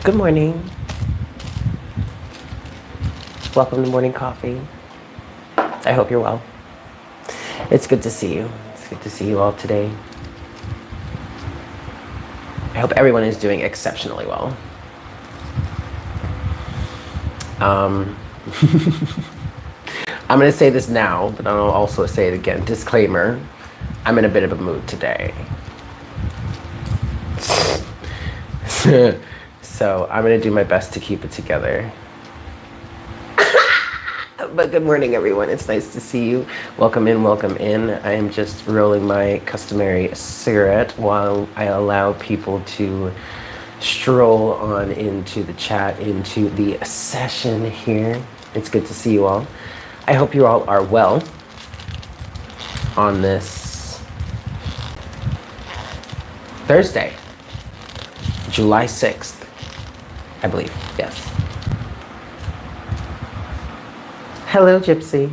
Good morning. Welcome to Morning Coffee. I hope you're well. It's good to see you. It's good to see you all today. I hope everyone is doing exceptionally well. I'm going to say this now, but I'll also say it again. Disclaimer, I'm in a bit of a mood today. So I'm going to do my best to keep it together. But good morning, everyone. It's nice to see you. Welcome in, welcome in. I am just rolling my customary cigarette while I allow people to stroll on into the chat, into the session here. It's good to see you all. I hope you all are well on this Thursday, July 6th, I believe, yes. Hello, Gypsy.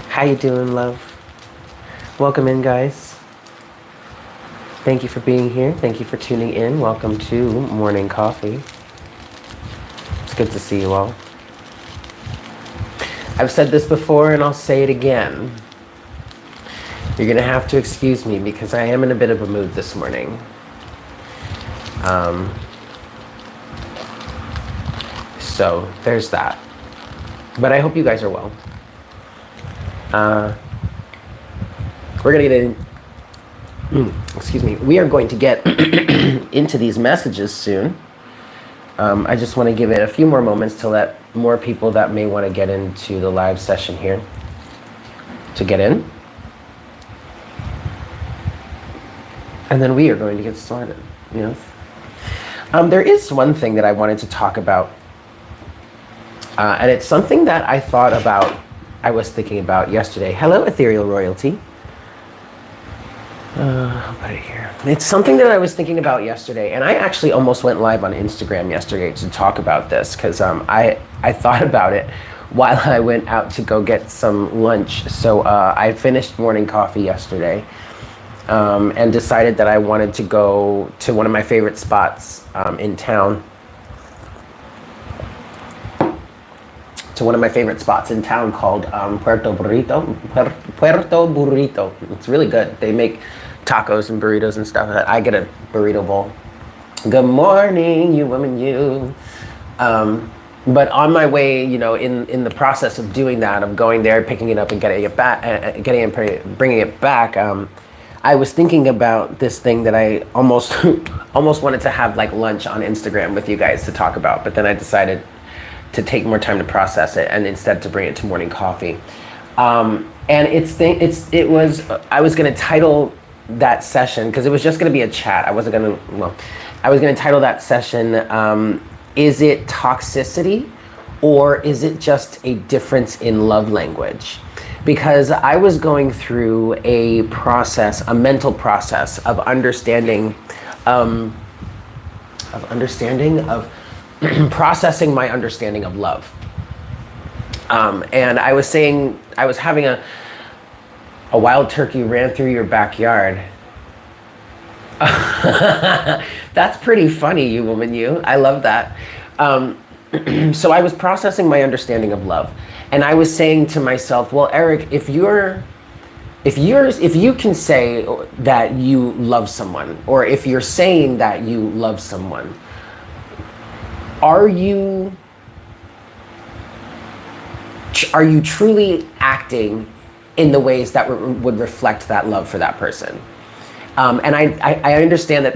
How you doing, love? Welcome in, guys. Thank you for being here. Thank you for tuning in. Welcome to Morning Coffee. It's good to see you all. I've said this before and I'll say it again. You're gonna have to excuse me because I am in a bit of a mood this morning. So there's that. But I hope you guys are well. We're gonna get in. Excuse me. We are going to get into these messages soon. I just want to give it a few more moments to let more people that may want to get into the live session here to get in. And then we are going to get started. Yes. There is one thing that I wanted to talk about. And it's something that I thought about, I was thinking about yesterday. Hello, Ethereal Royalty. I'll put it here. It's something that I was thinking about yesterday, and I actually almost went live on Instagram yesterday to talk about this, because I thought about it while I went out to go get some lunch. So I finished morning coffee yesterday, and decided that I wanted to go to one of my favorite spots in town. To one of my favorite spots in town called Puerto Burrito. It's really good. They make tacos and burritos and stuff. I get a burrito bowl. Good morning, you woman, you. But on my way, you know, in the process of doing that, of going there, picking it up and getting it back, bringing it back, I was thinking about this thing that I almost wanted to have like lunch on Instagram with you guys to talk about, but then I decided to take more time to process it and instead to bring it to morning coffee. And I was going to title that session, because it was just going to be a chat. I was going to title that session, is it toxicity or is it just a difference in love language? Because I was going through a mental process of processing my understanding of love. And I was saying, I was having a wild turkey ran through your backyard. That's pretty funny, you woman, you. I love that. So I was processing my understanding of love. And I was saying to myself, well, Eric, if you can say that you love someone, or if you're saying that you love someone, are you truly acting in the ways that would reflect that love for that person? And I understand that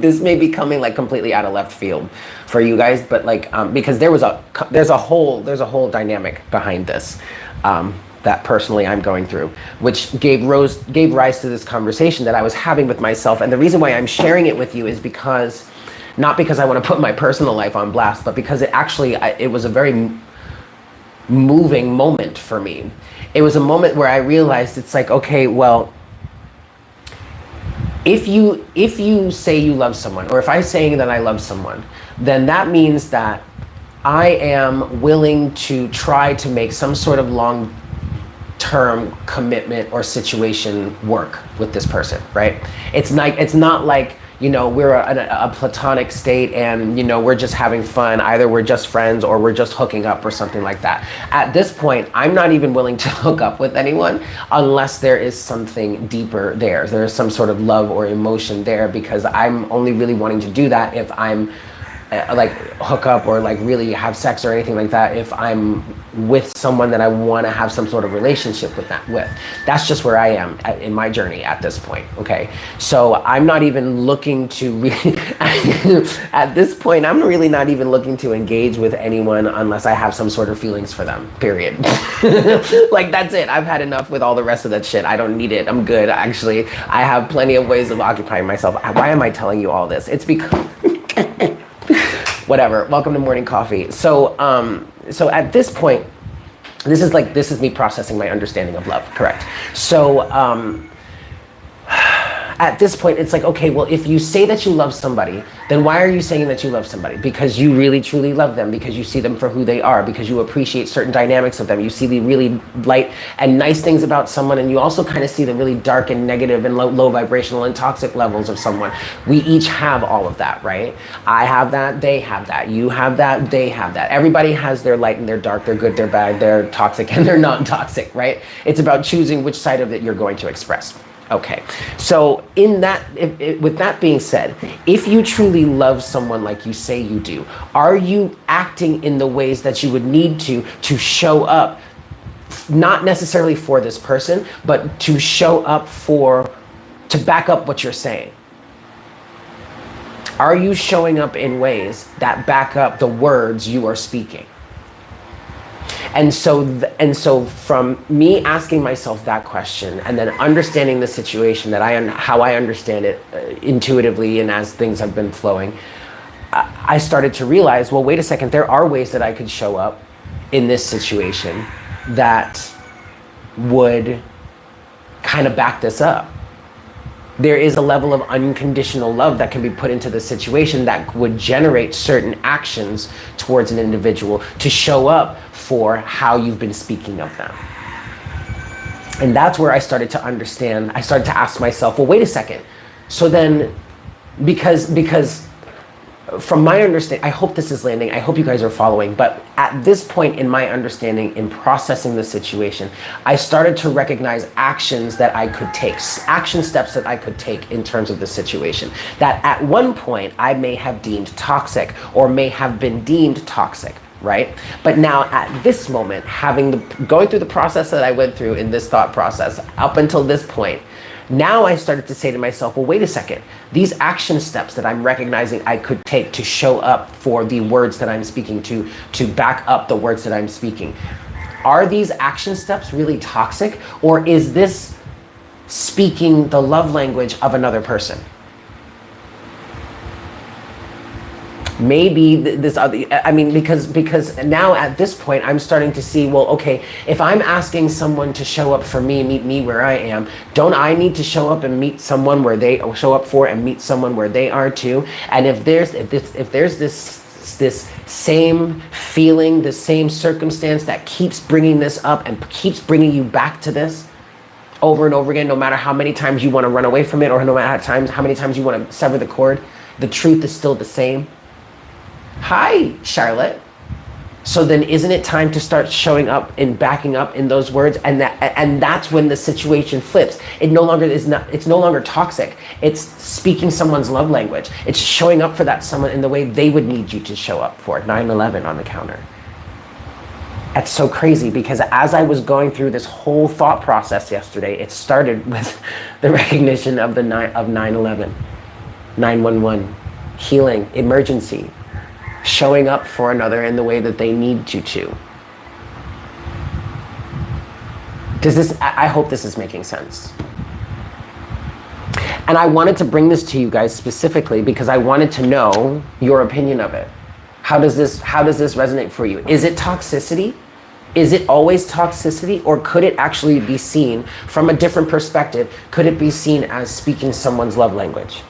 this may be coming like completely out of left field for you guys, but like because there's a whole dynamic behind this that personally I'm going through, which gave rise to this conversation that I was having with myself. And the reason why I'm sharing it with you is because, not because I want to put my personal life on blast, but because it was a very moving moment for me. It was a moment where I realized it's like, okay, well, if you say you love someone, or if I'm saying that I love someone, then that means that I am willing to try to make some sort of long-term long-term commitment or situation work with this person, right? It's not like, you know, we're a platonic state and, you know, we're just having fun. Either we're just friends or we're just hooking up or something like that. At this point, I'm not even willing to hook up with anyone unless there is something deeper there. There is some sort of love or emotion there, because I'm only really wanting to do that if I'm like hook up or like really have sex or anything like that if I'm with someone that I want to have some sort of relationship with. That's just where I am in my journey at this point. Okay, so I'm not even looking to really at this point I'm really not even looking to engage with anyone unless I have some sort of feelings for them, period. Like, that's it. I've had enough with all the rest of that shit. I don't need it. I'm good. Actually, I have plenty of ways of occupying myself. Why am I telling you all this? It's because whatever. Welcome to morning coffee. So so at this point, this is me processing my understanding of love, correct? So at this point, it's like, okay, well, if you say that you love somebody, then why are you saying that you love somebody? Because you really truly love them, because you see them for who they are, because you appreciate certain dynamics of them. You see the really light and nice things about someone, and you also kind of see the really dark and negative and low vibrational and toxic levels of someone. We each have all of that, right? I have that, they have that, you have that, they have that. Everybody has their light and their dark, their good, their bad, their toxic and their non-toxic, right? It's about choosing which side of it you're going to express. Okay, so with that being said, if you truly love someone like you say you do, are you acting in the ways that you would need to show up, not necessarily for this person, but to show up to back up what you're saying? Are you showing up in ways that back up the words you are speaking? And so from me asking myself that question and then understanding the situation, how I understand it intuitively and as things have been flowing, I started to realize, well, wait a second, there are ways that I could show up in this situation that would kind of back this up. There is a level of unconditional love that can be put into the situation that would generate certain actions towards an individual to show up for how you've been speaking of them. And that's where I started to understand. I started to ask myself, well, wait a second. So then, because from my understanding, I hope this is landing, I hope you guys are following, but at this point in my understanding, in processing the situation, I started to recognize actions that I could take, action steps that I could take in terms of the situation, that at one point I may have deemed toxic or may have been deemed toxic, right? But now at this moment, going through the process that I went through in this thought process up until this point, now I started to say to myself, well, wait a second, these action steps that I'm recognizing I could take to show up for the words that I'm speaking to back up the words that I'm speaking, are these action steps really toxic, or is this speaking the love language of another person? Maybe this other, because now at this point I'm starting to see, well, okay, if I'm asking someone to show up for me, meet me where I am, don't I need to show up and meet someone where they show up for and meet someone where they are too? And if there's this same feeling, the same circumstance that keeps bringing this up and keeps bringing you back to this over and over again, no matter how many times you want to run away from it or no matter how many times you want to sever the cord, the truth is still the same. Hi, Charlotte. So then isn't it time to start showing up and backing up in those words? And that's when the situation flips. It's no longer toxic. It's speaking someone's love language. It's showing up for that someone in the way they would need you to show up for. 9/11 on the counter. That's so crazy, because as I was going through this whole thought process yesterday, it started with the recognition of 9/11, 911, healing, emergency, showing up for another in the way that they need you to. I hope this is making sense. And I wanted to bring this to you guys specifically because I wanted to know your opinion of it. How does this resonate for you? Is it toxicity? Is it always toxicity? Or could it actually be seen from a different perspective? Could it be seen as speaking someone's love language?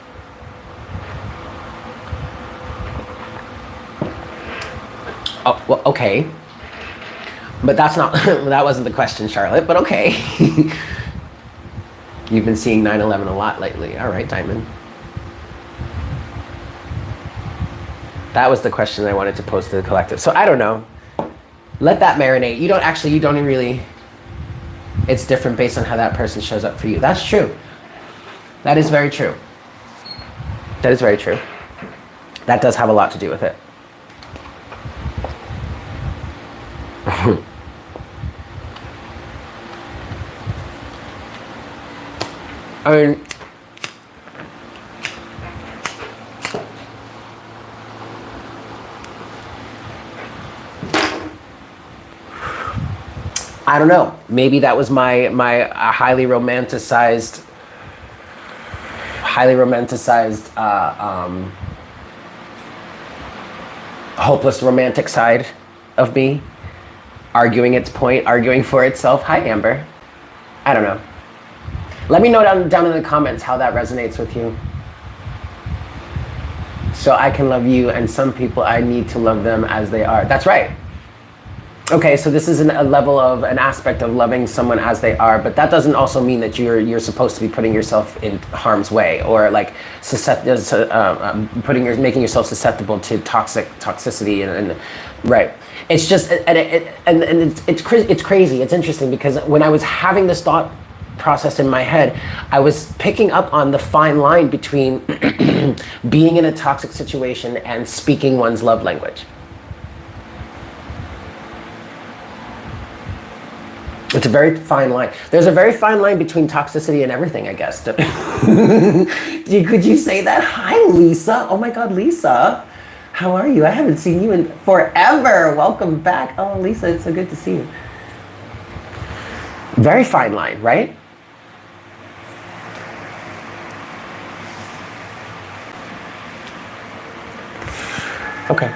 Oh, well, okay. But that's not, that wasn't the question, Charlotte, but okay. You've been seeing 9/11 a lot lately. All right, Diamond. That was the question I wanted to pose to the collective. So I don't know. Let that marinate. You don't really, it's different based on how that person shows up for you. That's true. That is very true. That is very true. That does have a lot to do with it. I mean, I don't know. Maybe that was my highly romanticized hopeless romantic side of me, arguing its point, arguing for itself. Hi, Amber. I don't know. Let me know down in the comments how that resonates with you. So I can love you, and some people I need to love them as they are. That's right. Okay, so this is a level of an aspect of loving someone as they are, but that doesn't also mean that you're supposed to be putting yourself in harm's way, or like making yourself susceptible to toxicity and right. It's just it's crazy. It's interesting because when I was having this thought process in my head, I was picking up on the fine line between being in a toxic situation and speaking one's love language. It's a very fine line. There's a very fine line between toxicity and everything, I guess. Could you say that? Hi, Lisa. Oh my God, Lisa. How are you? I haven't seen you in forever. Welcome back. Oh, Lisa, it's so good to see you. Very fine line, right? Okay.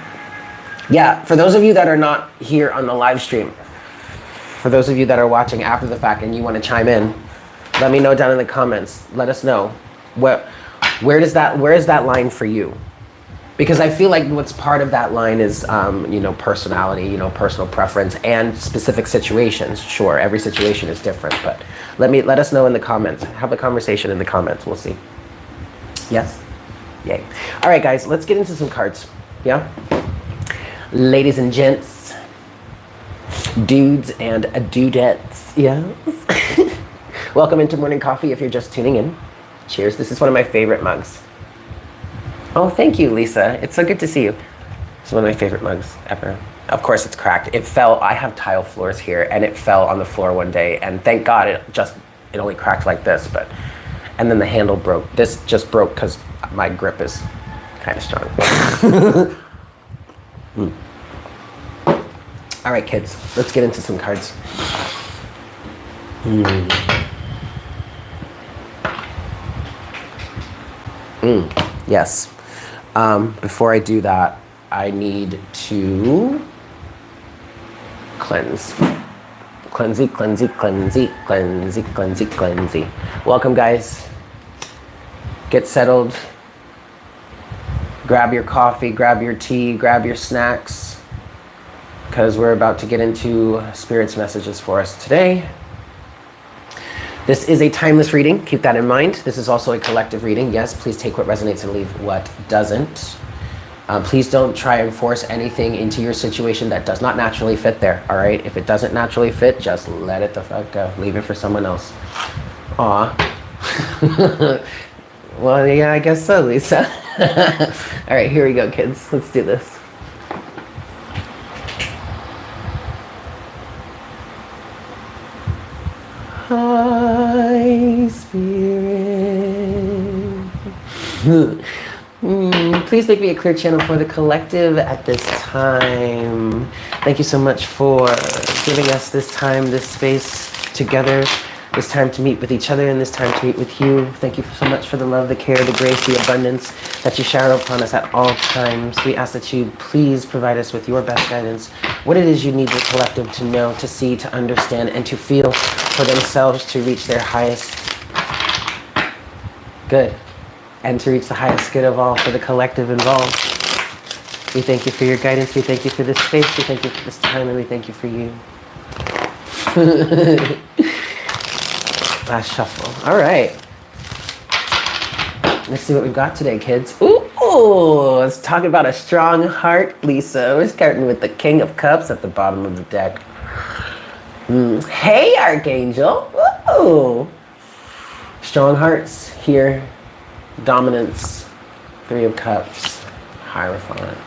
Yeah, for those of you that are not here on the live stream, for those of you that are watching after the fact and you want to chime in, let me know down in the comments. Let us know where is that line for you? Because I feel like what's part of that line is personality, personal preference and specific situations. Sure, every situation is different, but let us know in the comments. Have a conversation in the comments. We'll see. Yes? Yay. All right, guys, let's get into some cards. Yeah? Ladies and gents, dudes and dudettes, yes. Welcome into Morning Coffee if you're just tuning in. Cheers. This is one of my favorite mugs. Oh, thank you, Lisa. It's so good to see you. It's one of my favorite mugs ever. Of course, it's cracked. It fell. I have tile floors here, and it fell on the floor one day, and thank God it only cracked like this, and then the handle broke. This just broke because my grip is kind of strong. All right, kids, let's get into some cards. Yes. Before I do that, I need to cleanse. Cleansey, cleansey, cleansey, cleansey, cleansey, cleansey. Welcome, guys. Get settled. Grab your coffee, grab your tea, grab your snacks, because we're about to get into Spirit's messages for us today. This is a timeless reading. Keep that in mind. This is also a collective reading. Yes, please take what resonates and leave what doesn't. Please don't try and force anything into your situation that does not naturally fit there, all right? If it doesn't naturally fit, just let it the fuck go. Leave it for someone else. Aw. Well, yeah, I guess so, Lisa. All right, here we go, kids. Let's do this. Hi, Spirit. Please make me a clear channel for the collective at this time. Thank you so much for giving us this time, this space together, this time to meet with each other, and this time to meet with you. Thank you so much for the love, the care, the grace, the abundance that you shower upon us at all times. We ask that you please provide us with your best guidance, what it is you need the collective to know, to see, to understand, and to feel for themselves to reach their highest good, and to reach the highest good of all for the collective involved. We thank you for your guidance. We thank you for this space. We thank you for this time, and we thank you for you. Last shuffle. All right. Let's see what we've got today, kids. Ooh, let's talk about a strong heart, Lisa. We're starting with the King of Cups at the bottom of the deck. Hey, Archangel. Ooh. Strong hearts here. Dominance. Three of Cups. Hierophant.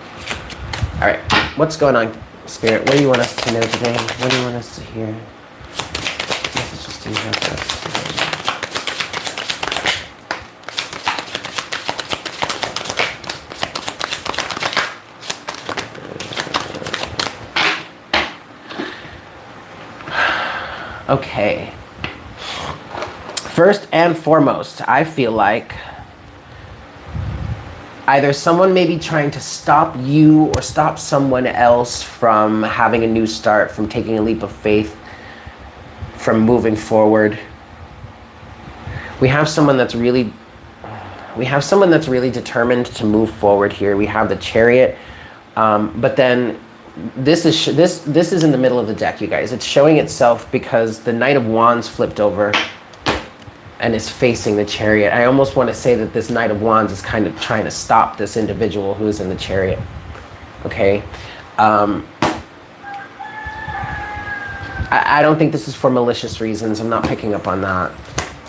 All right. What's going on, Spirit? What do you want us to know today? What do you want us to hear? Messages do you have for us today? Okay. First and foremost, I feel like either someone may be trying to stop you or stop someone else from having a new start, from taking a leap of faith, from moving forward. We have someone that's really determined to move forward here. We have the Chariot, but then this is in the middle of the deck, you guys. It's showing itself because the Knight of Wands flipped over and is facing the Chariot. I almost want to say that this Knight of Wands is kind of trying to stop this individual who is in the Chariot. Okay. I don't think this is for malicious reasons. I'm not picking up on that.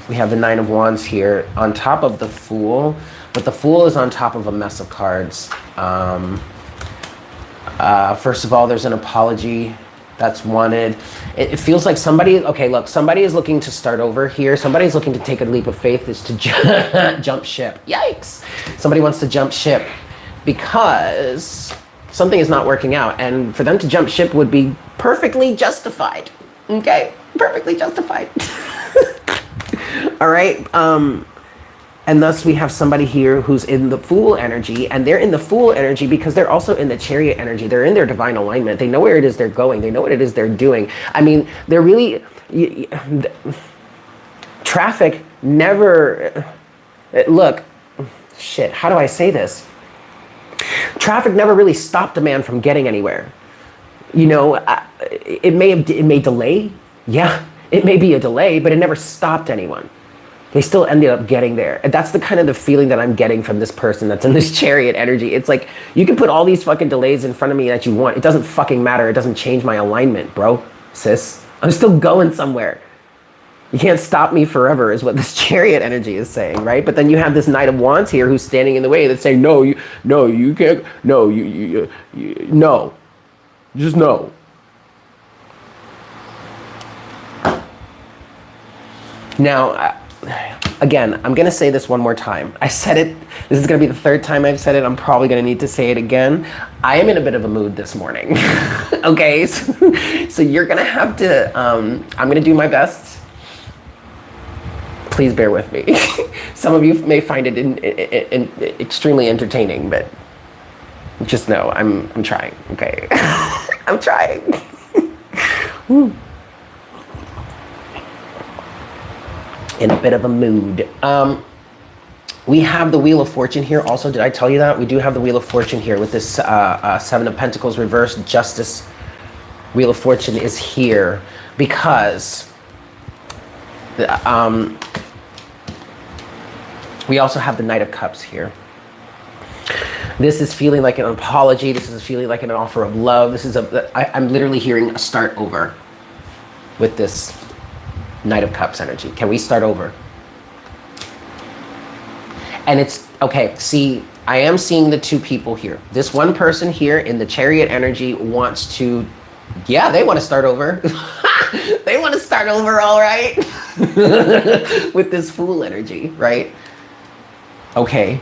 We have the Nine of Wands here on top of the Fool, but the Fool is on top of a mess of cards. First of all, there's an apology that's wanted. It feels like somebody, okay, look, somebody is looking to start over here. Somebody's looking to take a leap of faith, is to jump ship. Yikes. Somebody wants to jump ship because something is not working out. And for them to jump ship would be perfectly justified. Okay, perfectly justified. All right. And thus we have somebody here who's in the Fool energy, and they're in the Fool energy because they're also in the Chariot energy. They're in their divine alignment. They know where it is they're going. They know what it is they're doing. I mean, they're really... traffic never... Look, shit, how do I say this? Traffic never really stopped a man from getting anywhere. You know, it may delay. Yeah, it may be a delay, but it never stopped anyone. They still ended up getting there. And that's the kind of the feeling that I'm getting from this person that's in this Chariot energy. It's like, you can put all these fucking delays in front of me that you want. It doesn't fucking matter. It doesn't change my alignment, bro, sis. I'm still going somewhere. You can't stop me forever is what this Chariot energy is saying, right? But then you have this Knight of Wands here who's standing in the way that's saying, no, you can't, no, no, just no. Now, again, I'm going to say this one more time. I said it. This is going to be the third time I've said it. I'm probably going to need to say it again. I am in a bit of a mood this morning. Okay? So you're going to have to, I'm going to do my best. Please bear with me. Some of you may find it extremely entertaining, but just know I'm trying. Okay? I'm trying. Woo. In a bit of a mood. We have the Wheel of Fortune here. Also, did I tell you that? We do have the Wheel of Fortune here with this Seven of Pentacles reversed. Justice. Wheel of Fortune is here because we also have the Knight of Cups here. This is feeling like an apology. This is feeling like an offer of love. This is I'm literally hearing a start over with this Knight of Cups energy. Can we start over? And it's, okay, see, I am seeing the two people here. This one person here in the Chariot energy wants to, yeah, they want to start over. They want to start over, all right? With this Fool energy, right? Okay.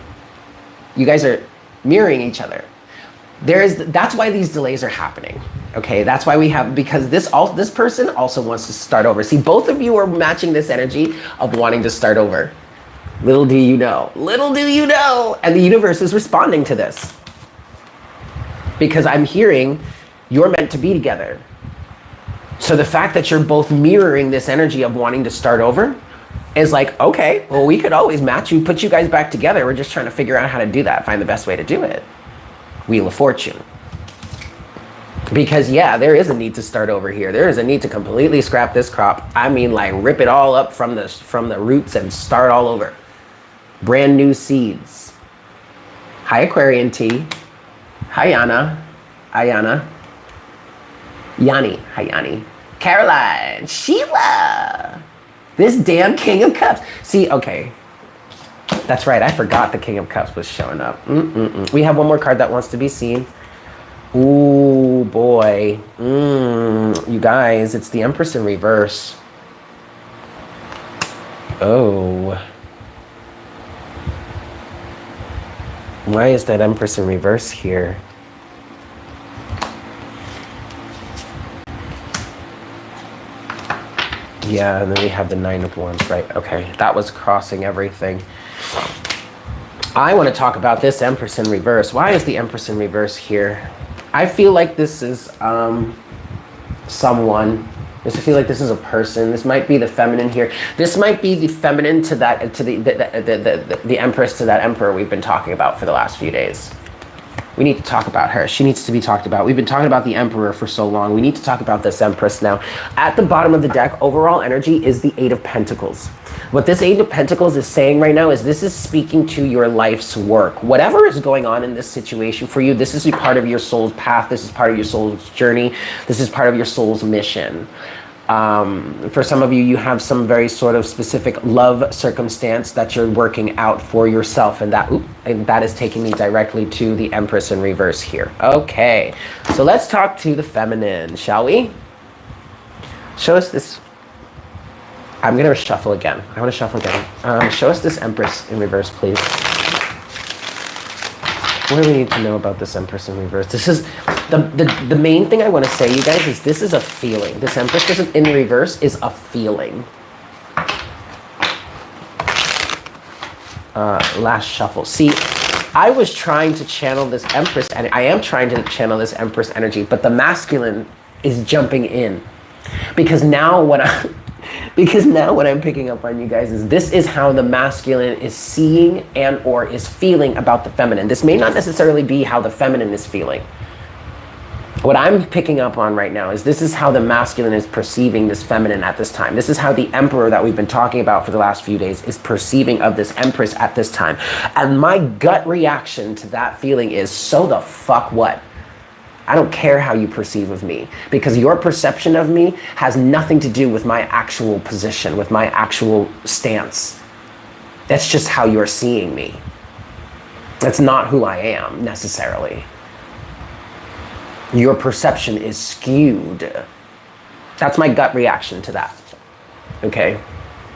You guys are mirroring each other. That's why these delays are happening. Okay, that's why we have, because this person also wants to start over. See, both of you are matching this energy of wanting to start over. Little do you know. Little do you know. And the universe is responding to this. Because I'm hearing you're meant to be together. So the fact that you're both mirroring this energy of wanting to start over is like, okay, well, we could always match you, put you guys back together. We're just trying to figure out how to do that, find the best way to do it. Wheel of Fortune. Because yeah, there is a need to start over here. There is a need to completely scrap this crop. I mean, like rip it all up from the roots and start all over. Brand new seeds. Hi Aquarian T. Hi Yana. Ayana. Yanni. Hi Yanni. Caroline. Sheila. This damn King of Cups. See, okay. That's right. I forgot the King of Cups was showing up. We have one more card that wants to be seen. Ooh, boy. You guys, it's the Empress in reverse. Oh. Why is that Empress in reverse here? Yeah, and then we have the Nine of Wands, right? Okay, that was crossing everything. I want to talk about this Empress in reverse. Why is the Empress in reverse here? I feel like this is someone. I feel like this is a person. This might be the feminine here. This might be the feminine to that, to the Empress to that Emperor we've been talking about for the last few days. We need to talk about her. She needs to be talked about. We've been talking about the Emperor for so long. We need to talk about this Empress now. At the bottom of the deck, overall energy is the Eight of Pentacles. What this Eight of Pentacles is saying right now is this is speaking to your life's work. Whatever is going on in this situation for you, this is a part of your soul's path. This is part of your soul's journey. This is part of your soul's mission. For some of you, you have some very sort of specific love circumstance that you're working out for yourself, and that is taking me directly to the Empress in reverse here. Okay, so let's talk to the feminine, shall we? Show us this. I'm gonna shuffle again. I want to shuffle again. Show us this Empress in reverse, please. What do we need to know about this Empress in reverse? This is the main thing I want to say, you guys, is this is a feeling. This Empress in reverse is a feeling. Last shuffle. See, I was trying to channel this Empress, and I am trying to channel this Empress energy, but the masculine is jumping in. Because now what I'm picking up on, you guys, is this is how the masculine is seeing and or is feeling about the feminine. This may not necessarily be how the feminine is feeling. What I'm picking up on right now is this is how the masculine is perceiving this feminine at this time. This is how the Emperor that we've been talking about for the last few days is perceiving of this Empress at this time. And my gut reaction to that feeling is, so the fuck what? I don't care how you perceive of me, because your perception of me has nothing to do with my actual position, with my actual stance. That's just how you're seeing me. That's not who I am necessarily. Your perception is skewed. That's my gut reaction to that. Okay?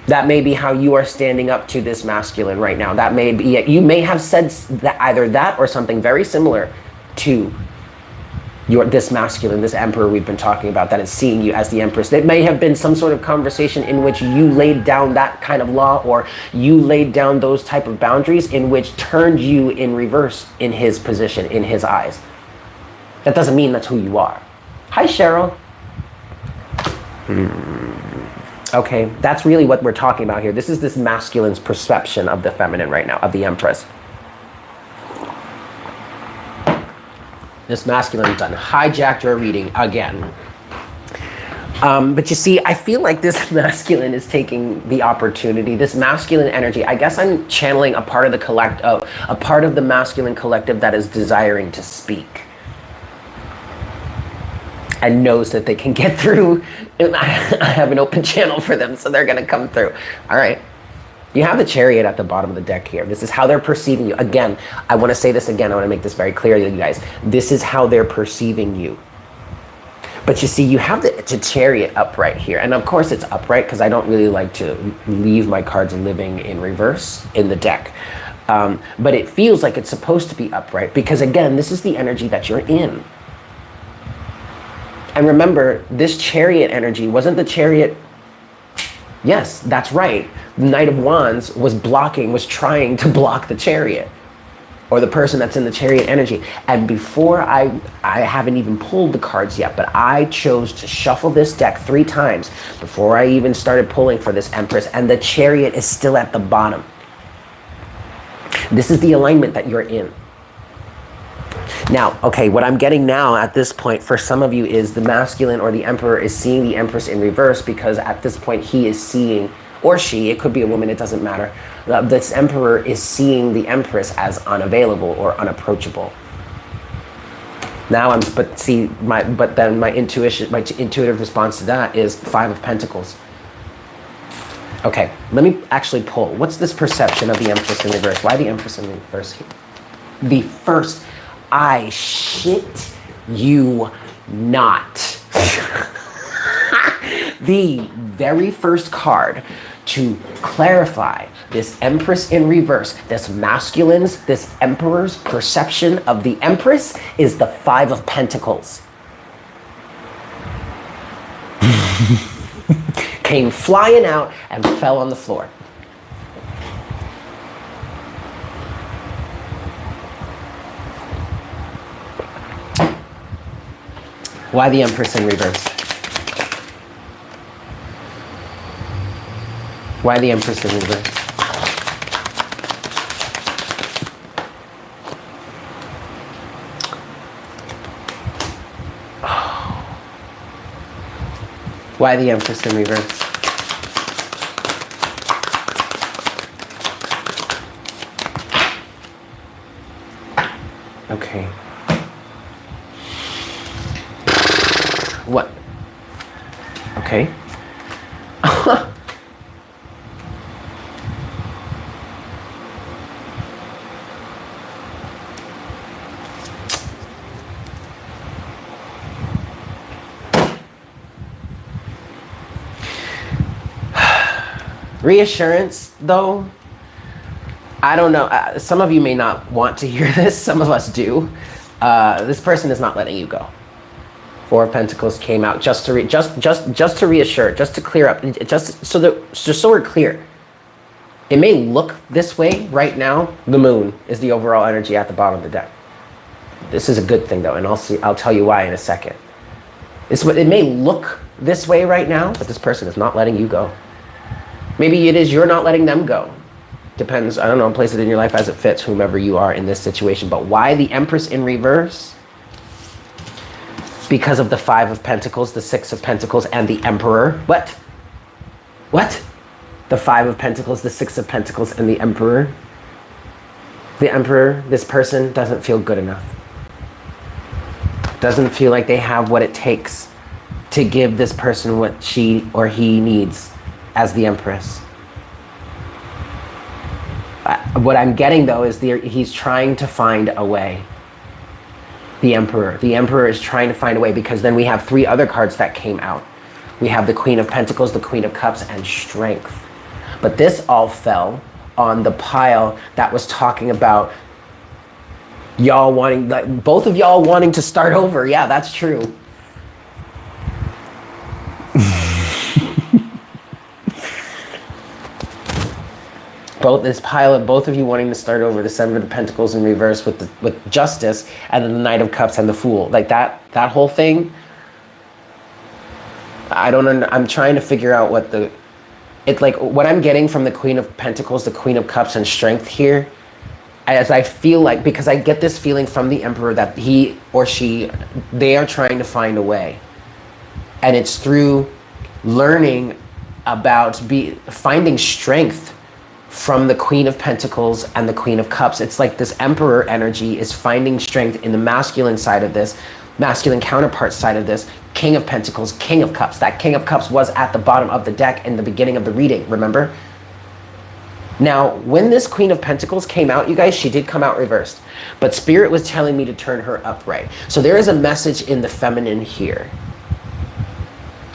That may be how you are standing up to this masculine right now. That may be it. You may have said that, either that or something very similar to this masculine, this Emperor we've been talking about, that is seeing you as the Empress. It may have been some sort of conversation in which you laid down that kind of law, or you laid down those type of boundaries in which turned you in reverse in his position, in his eyes. That doesn't mean that's who you are. Hi, Cheryl. Okay, that's really what we're talking about here. This is this masculine's perception of the feminine right now, of the Empress. This masculine done hijacked your reading again. But you see, I feel like this masculine is taking the opportunity, this masculine energy. I guess I'm channeling a part of the masculine collective that is desiring to speak and knows that they can get through. I have an open channel for them, so they're gonna come through. All right. You have the Chariot at the bottom of the deck here. This is how they're perceiving you. Again, I want to say this again. I want to make this very clear to you guys. This is how they're perceiving you. But you see, you have the Chariot upright here. And of course it's upright because I don't really like to leave my cards living in reverse in the deck. But it feels like it's supposed to be upright because, again, this is the energy that you're in. And remember, this Chariot energy wasn't the Chariot. Yes, that's right. The Knight of Wands was trying to block the Chariot, or the person that's in the Chariot energy. And before I haven't even pulled the cards yet, but I chose to shuffle this deck 3 times before I even started pulling for this Empress, and the Chariot is still at the bottom. This is the alignment that you're in. Now, okay, what I'm getting now at this point for some of you is the masculine or the emperor is seeing the empress in reverse, because at this point he is seeing, or she, it could be a woman, it doesn't matter. This emperor is seeing the empress as unavailable or unapproachable. Now but then my intuitive response to that is 5 of Pentacles. Okay, let me actually pull. What's this perception of the empress in reverse? Why the empress in reverse here? The first, I shit you not. The very first card to clarify this empress in reverse, this emperor's perception of the empress is the 5 of Pentacles. Came flying out and fell on the floor. Why the empress in reverse? Why the empress in reverse? Why the empress in reverse? Okay. What? Okay. Reassurance, though, I don't know. Some of you may not want to hear this. Some of us do. This person is not letting you go. 4 of Pentacles came out just to reassure, just to clear up, just so we're clear. It may look this way right now. The moon is the overall energy at the bottom of the deck. This is a good thing, though, and I'll tell you why in a second. It may look this way right now, but this person is not letting you go. Maybe it is you're not letting them go. Depends, I don't know, place it in your life as it fits, whomever you are in this situation. But why the Empress in reverse? Because of the 5 of Pentacles, the 6 of Pentacles, and the Emperor. What? What? The 5 of Pentacles, the 6 of Pentacles, and the Emperor. The Emperor, this person, doesn't feel good enough. Doesn't feel like they have what it takes to give this person what she or he needs as the Empress. What I'm getting, though, is he's trying to find a way. The Emperor. The Emperor is trying to find a way, because then we have 3 other cards that came out. We have the Queen of Pentacles, the Queen of Cups, and Strength. But this all fell on the pile that was talking about y'all wanting, like, both of y'all wanting to start over. Yeah, that's true. This pile of both of you wanting to start over, the 7 of the Pentacles in reverse with Justice, and then the Knight of Cups and the Fool. Like that whole thing, I'm trying to figure out what what I'm getting from the Queen of Pentacles, the Queen of Cups, and Strength here, as I feel like, because I get this feeling from the Emperor that he or she, they are trying to find a way. And it's through learning about finding strength from the Queen of Pentacles and the Queen of Cups. It's like this Emperor energy is finding strength in the masculine side of this, masculine counterpart side of this, King of Pentacles, King of Cups. That King of Cups was at the bottom of the deck in the beginning of the reading, remember? Now, when this Queen of Pentacles came out, you guys, she did come out reversed, but Spirit was telling me to turn her upright. So there is a message in the feminine here,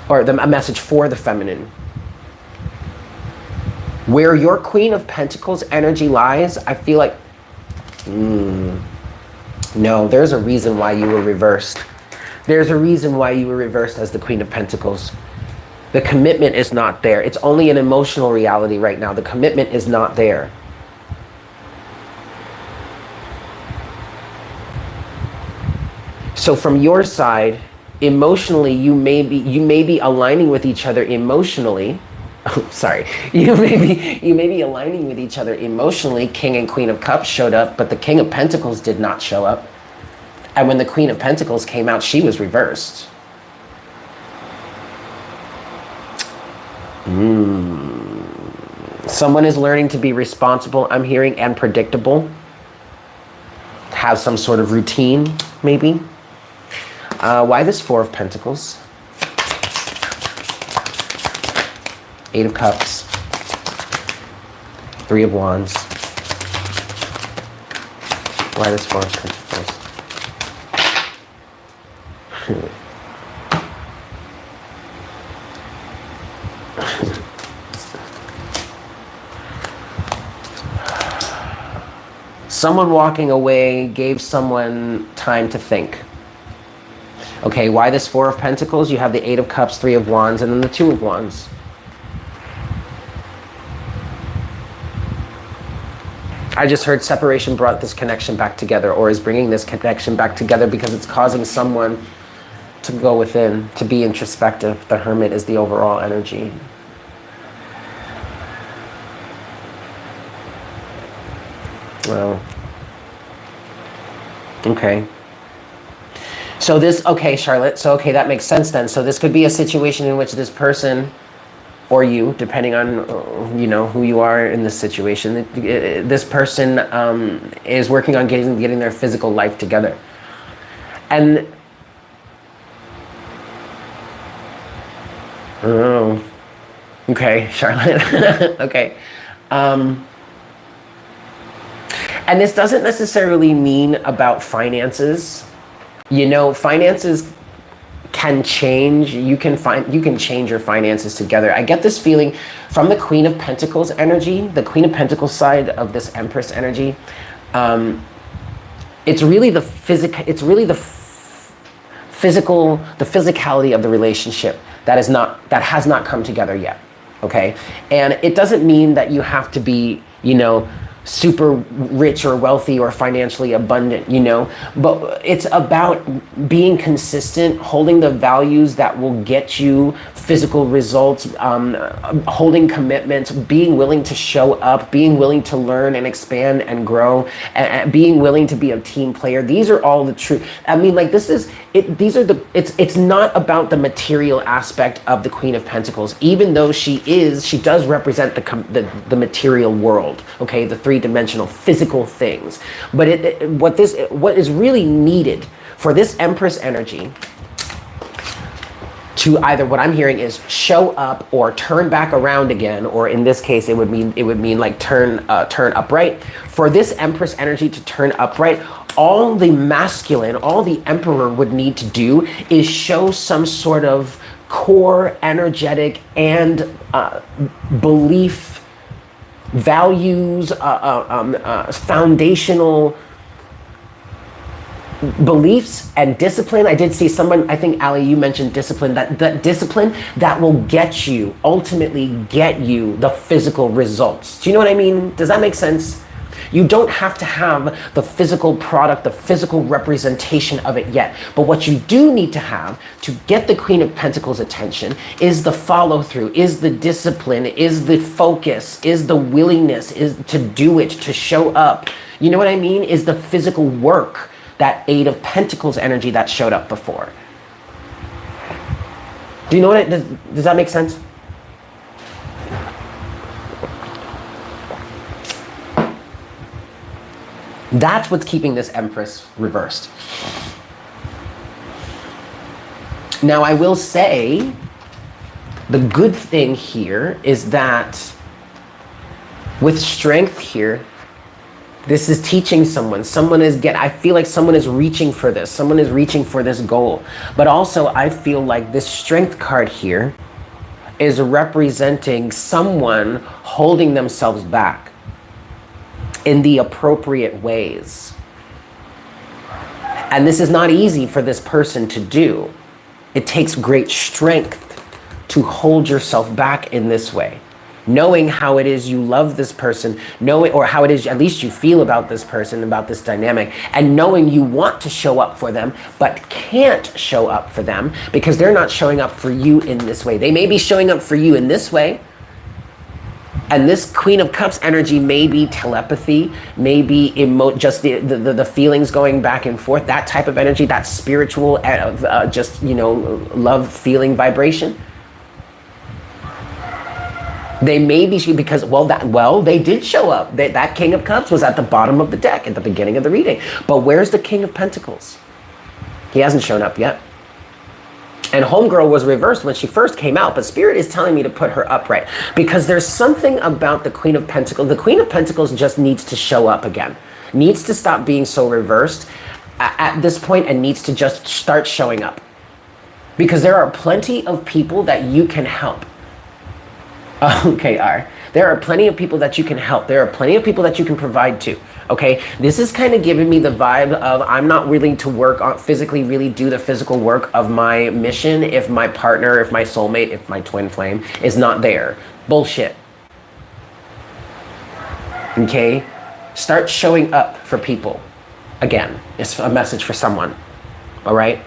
or a message for the feminine. Where your Queen of Pentacles energy lies, I feel like, no, there's a reason why you were reversed. There's a reason why you were reversed as the Queen of Pentacles. The commitment is not there. It's only an emotional reality right now. The commitment is not there. So from your side, emotionally, you may be aligning with each other emotionally. Oh, sorry. You may be aligning with each other emotionally. King and Queen of Cups showed up, but the King of Pentacles did not show up. And when the Queen of Pentacles came out, she was reversed. Someone is learning to be responsible, I'm hearing, and predictable. Have some sort of routine, maybe. Why this Four of Pentacles? Eight of Cups. Three of Wands. Why this Four of Pentacles? Someone walking away gave someone time to think. Okay, why this Four of Pentacles? You have the Eight of Cups, Three of Wands, and then the Two of Wands. I just heard separation brought this connection back together, or is bringing this connection back together because it's causing someone to go within, to be introspective. The Hermit is the overall energy. Well, okay. So this, okay, Charlotte, so okay, that makes sense then. So this could be a situation in which this person, or you, depending on, you know, who you are in this situation, this person is working on getting their physical life together. And, oh, okay, Charlotte, okay. And this doesn't necessarily mean about finances. You know, finances can change. You can change your finances together. I get this feeling from the Queen of Pentacles energy, the Queen of Pentacles side of this Empress energy. It's really the physicality of the relationship that has not come together yet. Okay, and it doesn't mean that you have to be, you know, super rich or wealthy or financially abundant, you know, but it's about being consistent, holding the values that will get you physical results, holding commitments, being willing to show up, being willing to learn and expand and grow, and being willing to be a team player. These are all the true, I mean, like, this is it, these are the, it's not about the material aspect of the Queen of Pentacles, even though she does represent the material world, okay, the three-dimensional physical things. But what is really needed for this Empress energy to either, what I'm hearing is, show up or turn back around again, or in this case it would mean like turn upright. For this Empress energy to turn upright, all the masculine, all the Emperor would need to do is show some sort of core energetic and belief, values, foundational beliefs and discipline. I did see someone, I think, Ali, you mentioned discipline, that discipline that will ultimately get you the physical results. Do you know what I mean? Does that make sense? You don't have to have the physical product, the physical representation of it yet. But what you do need to have to get the Queen of Pentacles' attention is the follow through, is the discipline, is the focus, is the willingness, is to do it, to show up. You know what I mean? Is the physical work, that Eight of Pentacles energy that showed up before. Do you know what does that make sense? That's what's keeping this Empress reversed. Now, I will say, the good thing here is that with strength here, this is teaching someone. I feel like someone is reaching for this. Someone is reaching for this goal. But also, I feel like this Strength card here is representing someone holding themselves back in the appropriate ways. And this is not easy for this person to do. It takes great strength to hold yourself back in this way. Knowing how it is you love this person, or how it is at least you feel about this person, about this dynamic, and knowing you want to show up for them, but can't show up for them because they're not showing up for you in this way. They may be showing up for you in this way, And this Queen of Cups energy may be telepathy, maybe just the feelings going back and forth, that type of energy, that spiritual, just, you know, love feeling vibration. They may be, because, they did show up. That King of Cups was at the bottom of the deck at the beginning of the reading. But where's the King of Pentacles? He hasn't shown up yet. And Homegirl was reversed when she first came out, but Spirit is telling me to put her upright because there's something about the Queen of Pentacles. The Queen of Pentacles just needs to show up again. Needs to stop being so reversed at this point and needs to just start showing up. Because there are plenty of people that you can help. Okay, there are plenty of people that you can help. There are plenty of people that you can provide to. Okay, this is kind of giving me the vibe of I'm not willing to work on physically, really do the physical work of my mission if my partner, if my soulmate, if my twin flame is not there. Bullshit. Okay, start showing up for people. Again, it's a message for someone. All right.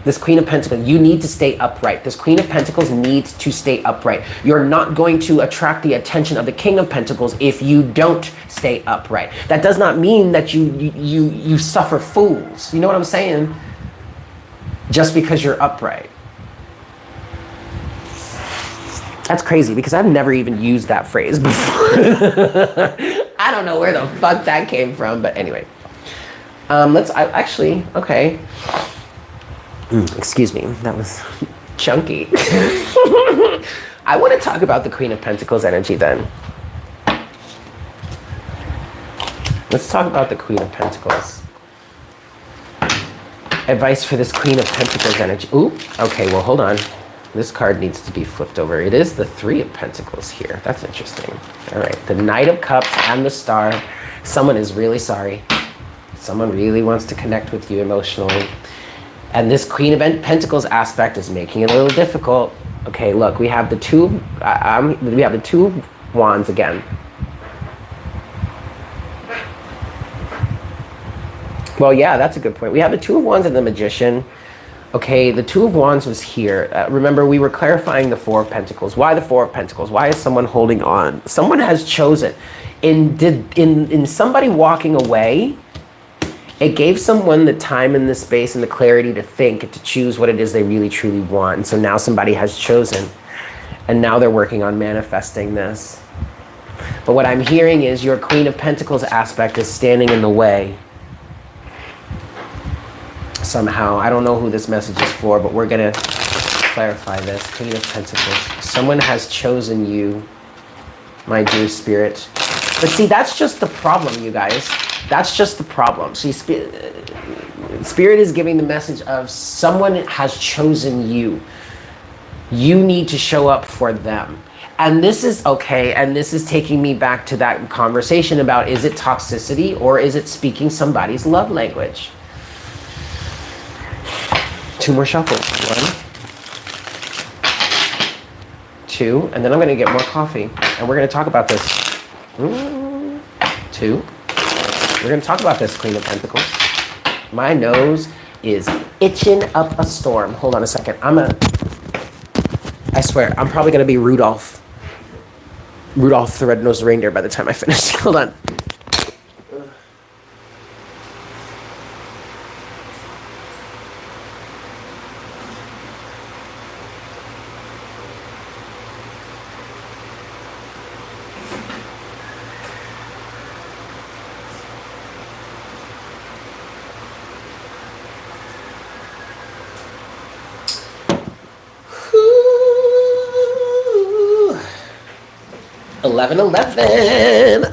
This Queen of Pentacles, you need to stay upright. This Queen of Pentacles needs to stay upright. You're not going to attract the attention of the King of Pentacles if you don't stay upright. That does not mean that you suffer fools. You know what I'm saying? Just because you're upright. That's crazy because I've never even used that phrase before. I don't know where the fuck that came from, but anyway. Okay. Excuse me, that was chunky. I want to talk about the Queen of Pentacles energy then. Let's talk about the Queen of Pentacles. Advice for this Queen of Pentacles energy. Ooh, okay, well, hold on. This card needs to be flipped over. It is the Three of Pentacles here. That's interesting. All right, the Knight of Cups and the Star. Someone is really sorry. Someone really wants to connect with you emotionally. And this Queen of Pentacles aspect is making it a little difficult. Okay, look, we have the Two of Wands again. Well, yeah, that's a good point. We have the Two of Wands and the Magician. Okay, the Two of Wands was here. Remember, we were clarifying the Four of Pentacles. Why the Four of Pentacles? Why is someone holding on? Someone has chosen. In somebody walking away, it gave someone the time and the space and the clarity to think and to choose what it is they really truly want. And so now somebody has chosen. And now they're working on manifesting this. But what I'm hearing is your Queen of Pentacles aspect is standing in the way. Somehow. I don't know who this message is for, but we're going to clarify this. Queen of Pentacles. Someone has chosen you, my dear Spirit. But see, that's just the problem, you guys. That's just the problem. See, Spirit is giving the message of someone has chosen you. You need to show up for them. And this is okay. And this is taking me back to that conversation about, is it toxicity or is it speaking somebody's love language? Two more shuffles. 1, 2, and then I'm going to get more coffee. And we're going to talk about this. 2. We're going to talk about this Queen of Pentacles. My nose is itching up a storm. Hold on a second. I swear, I'm probably going to be Rudolph the Red-Nosed Reindeer by the time I finish. Hold on.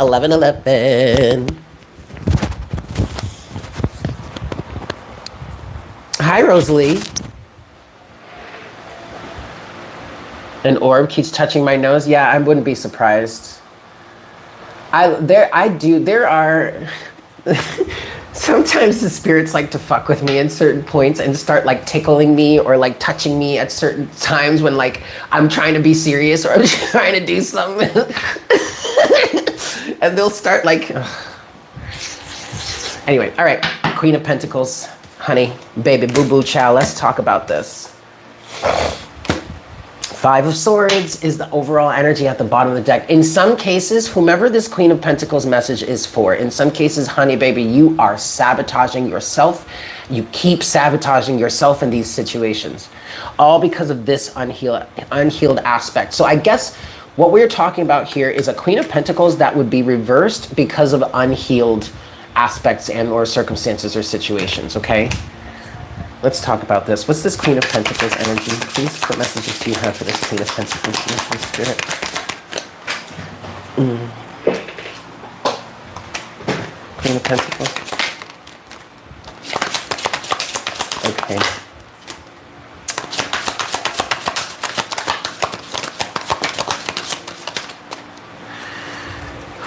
Eleven. Hi, Rosalie. An orb keeps touching my nose. Yeah, I wouldn't be surprised. There are sometimes the spirits like to fuck with me in certain points and start like tickling me or like touching me at certain times when like I'm trying to be serious or I'm trying to do something. And they'll start like, anyway, all right, Queen of Pentacles, honey, baby, boo-boo, child, let's talk about this. Five of Swords is the overall energy at the bottom of the deck. In some cases, whomever this Queen of Pentacles message is for, in some cases, honey baby, you are sabotaging yourself. You keep sabotaging yourself in these situations, all because of this unhealed aspect. So I guess what we're talking about here is a Queen of Pentacles that would be reversed because of unhealed aspects and or circumstances or situations, okay? Let's talk about this. What's this Queen of Pentacles energy? Please, what messages do you have for this Queen of Pentacles energy, Spirit? Queen of Pentacles. Okay.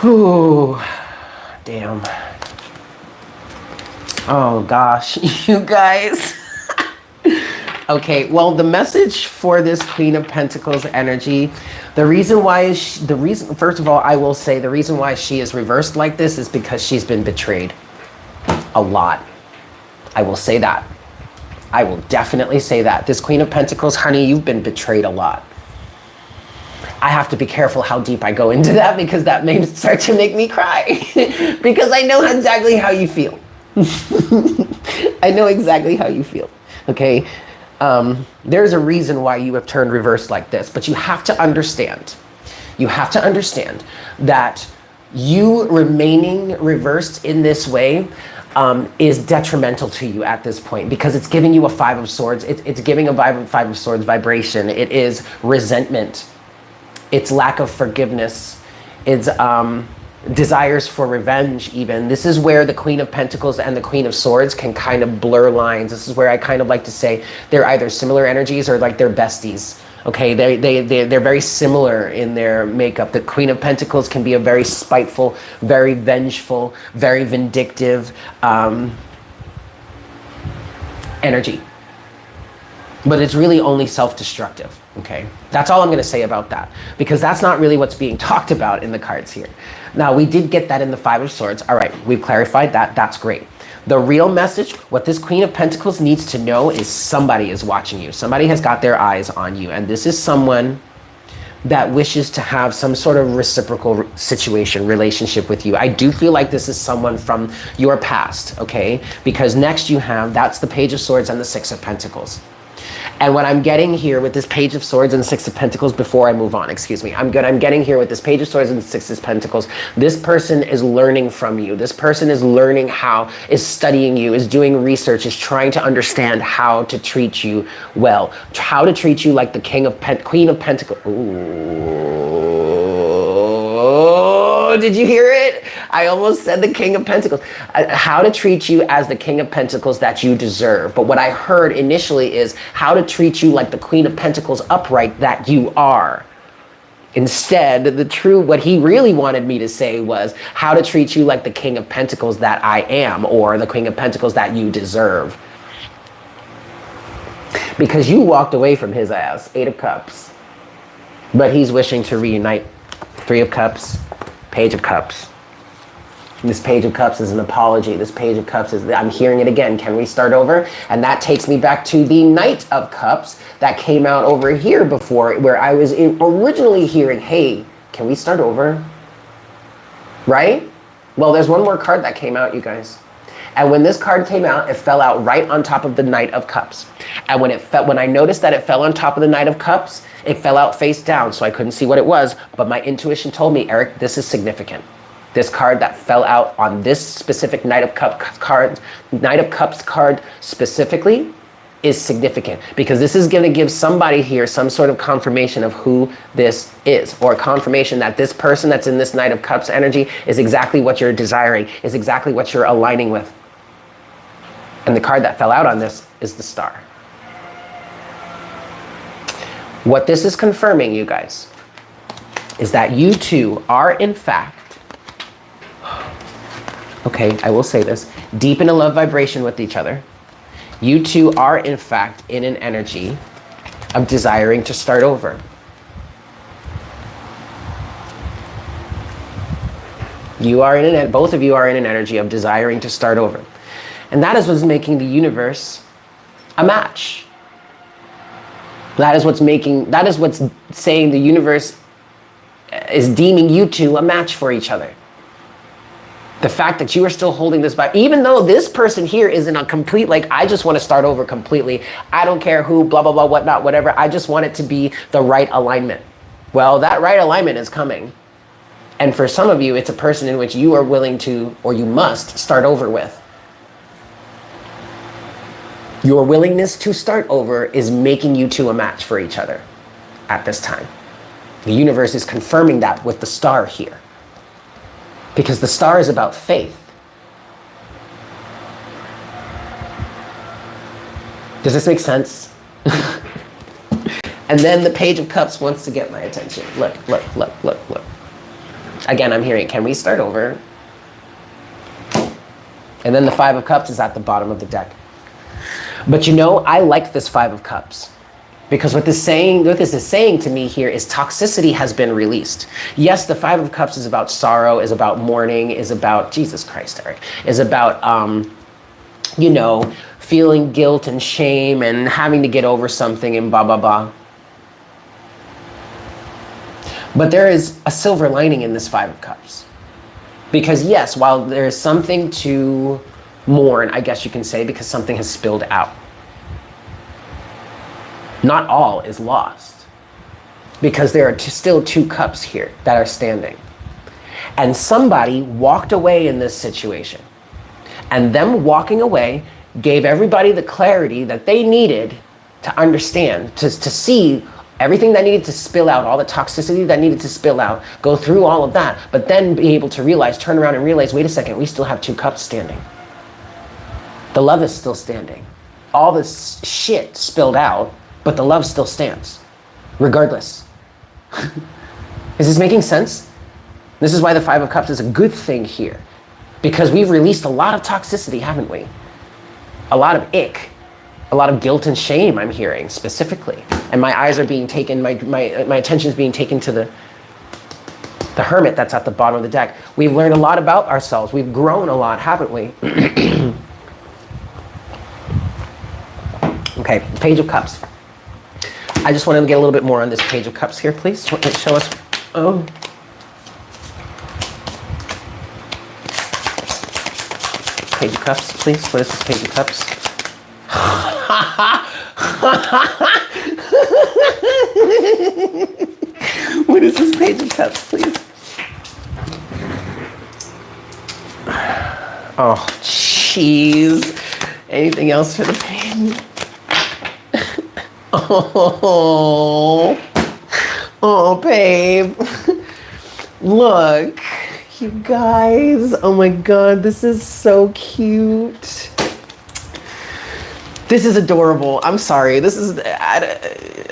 Whew. Damn. Oh gosh, you guys. Okay, well, the message for this Queen of Pentacles energy, first of all, I will say the reason why she is reversed like this is because she's been betrayed a lot. I will say that. I will definitely say that. This Queen of Pentacles, honey, you've been betrayed a lot. I have to be careful how deep I go into that because that may start to make me cry because I know exactly how you feel. I know exactly how you feel, okay? There's a reason why you have turned reverse like this, but you have to understand that you remaining reversed in this way is detrimental to you at this point because it's giving you a Five of Swords. It's giving a Five of Swords vibration. It is resentment. It's lack of forgiveness. It's desires for revenge even. This is where the Queen of Pentacles and the Queen of Swords can kind of blur lines. This is where I kind of like to say they're either similar energies or like they're besties. Okay, they're very similar in their makeup. The Queen of Pentacles can be a very spiteful, very vengeful, very vindictive energy. But it's really only self-destructive, okay? That's all I'm gonna say about that, because that's not really what's being talked about in the cards here. Now, we did get that in the Five of Swords. All right, we've clarified that, that's great. The real message, what this Queen of Pentacles needs to know is somebody is watching you. Somebody has got their eyes on you, and this is someone that wishes to have some sort of reciprocal situation, relationship with you. I do feel like this is someone from your past, okay? Because next you have, that's the Page of Swords and the Six of Pentacles. And what I'm getting here with this Page of Swords and the Six of Pentacles, before I move on, excuse me, I'm getting here with this Page of Swords and the Six of Pentacles. This person is learning from you. This person is learning is studying you, is doing research, is trying to understand how to treat you well, how to treat you like the Queen of Pentacles. Ooh, did you hear it? I almost said the King of Pentacles. How to treat you as the King of Pentacles that you deserve. But what I heard initially is how to treat you like the Queen of Pentacles upright that you are. Instead, what he really wanted me to say was how to treat you like the King of Pentacles that I am, or the Queen of Pentacles that you deserve. Because you walked away from his ass, Eight of Cups. But he's wishing to reunite. Three of Cups, Page of Cups. This Page of Cups is an apology. This Page of Cups is, I'm hearing it again. Can we start over? And that takes me back to the Knight of Cups that came out over here before, where I was originally hearing, hey, can we start over? Right? Well, there's one more card that came out, you guys. And when this card came out, it fell out right on top of the Knight of Cups. And when I noticed that it fell on top of the Knight of Cups, it fell out face down, so I couldn't see what it was. But my intuition told me, Eric, this is significant. This card that fell out on this specific Knight of Cups card specifically is significant, because this is going to give somebody here some sort of confirmation of who this is, or confirmation that this person that's in this Knight of Cups energy is exactly what you're desiring, is exactly what you're aligning with. And the card that fell out on this is the Star. What this is confirming, you guys, is that you two are in fact, okay, I will say this, deep in a love vibration with each other. You two are in fact in an energy of desiring to start over. Both of you are in an energy of desiring to start over. And that is what's making the universe a match. That is what's saying the universe is deeming you two a match for each other. The fact that you are still holding this vibe, even though this person here is in a complete, like, I just want to start over completely. I don't care who, blah, blah, blah, whatnot, whatever. I just want it to be the right alignment. Well, that right alignment is coming. And for some of you, it's a person in which you are willing to, or you must, start over with. Your willingness to start over is making you two a match for each other at this time. The universe is confirming that with the star here. Because the star is about faith. Does this make sense? And then the Page of Cups wants to get my attention. Look, look, look, look, look. Again, I'm hearing, can we start over? And then the Five of Cups is at the bottom of the deck. But you know, I like this Five of Cups. Because what this is saying to me here is toxicity has been released. Yes, the Five of Cups is about sorrow, is about mourning, is about, Jesus Christ, Eric, is about, you know, feeling guilt and shame and having to get over something and blah, blah, blah. But there is a silver lining in this Five of Cups. Because yes, while there is something to mourn, I guess you can say, because something has spilled out, not all is lost, because there are still two cups here that are standing. And somebody walked away in this situation. And them walking away gave everybody the clarity that they needed to understand, to see everything that needed to spill out, all the toxicity that needed to spill out, go through all of that, but then be able to realize, turn around and realize, wait a second, we still have two cups standing. The love is still standing. All this shit spilled out, but the love still stands, regardless. Is this making sense? This is why the Five of Cups is a good thing here, because we've released a lot of toxicity, haven't we? A lot of ick, a lot of guilt and shame I'm hearing specifically. And my eyes are being taken, my attention is being taken to the Hermit that's at the bottom of the deck. We've learned a lot about ourselves. We've grown a lot, haven't we? Okay, Page of Cups. I just want to get a little bit more on this Page of Cups here, please. Show us. Oh. Page of Cups, please. What is this Page of Cups? What is this Page of Cups, please? Oh, jeez. Anything else for the page? Oh, babe. Look, you guys. Oh my God, this is so cute. This is adorable. I'm sorry. This is,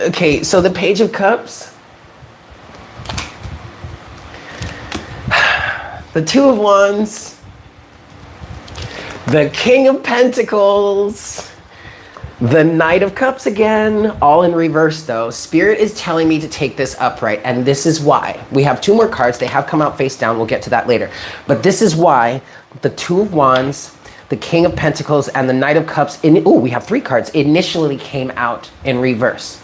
okay, so the Page of Cups. The Two of Wands. The King of Pentacles. The Knight of Cups again, all in reverse though. Spirit is telling me to take this upright, and this is why. We have two more cards. They have come out face down. We'll get to that later. But this is why the Two of Wands, the King of Pentacles, and the Knight of Cups, we have three cards, initially came out in reverse.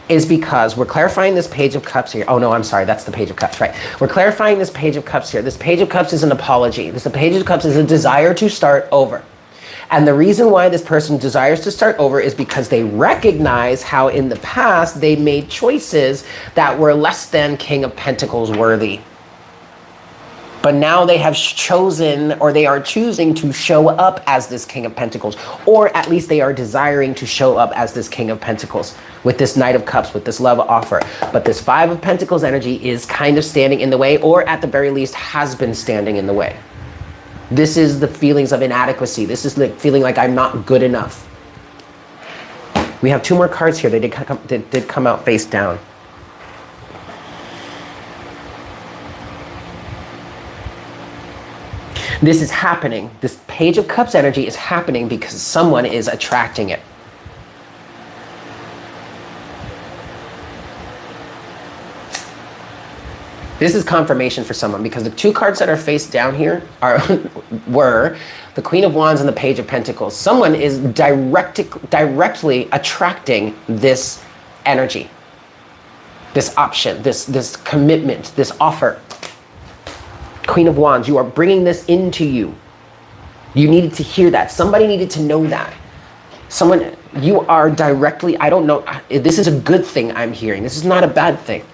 Is because we're clarifying this Page of Cups here. Oh no, I'm sorry, that's the Page of Cups, right? We're clarifying this Page of Cups here. This Page of Cups is an apology. This Page of Cups is a desire to start over. And the reason why this person desires to start over is because they recognize how in the past they made choices that were less than King of Pentacles worthy. But now they have chosen, or they are choosing to show up as this King of Pentacles, or at least they are desiring to show up as this King of Pentacles with this Knight of Cups, with this love offer. But this Five of Pentacles energy is kind of standing in the way, or at the very least has been standing in the way. This is the feelings of inadequacy. This is the feeling like I'm not good enough. We have two more cards here. They did come out face down. This is happening. This Page of Cups energy is happening because someone is attracting it. This is confirmation for someone, because the two cards that are face down here were the Queen of Wands and the Page of Pentacles. Someone is directly attracting this energy, this option, this commitment, this offer. Queen of Wands, you are bringing this into you. You needed to hear that. Somebody needed to know that. Someone, you are directly, I don't know, this is a good thing I'm hearing. This is not a bad thing.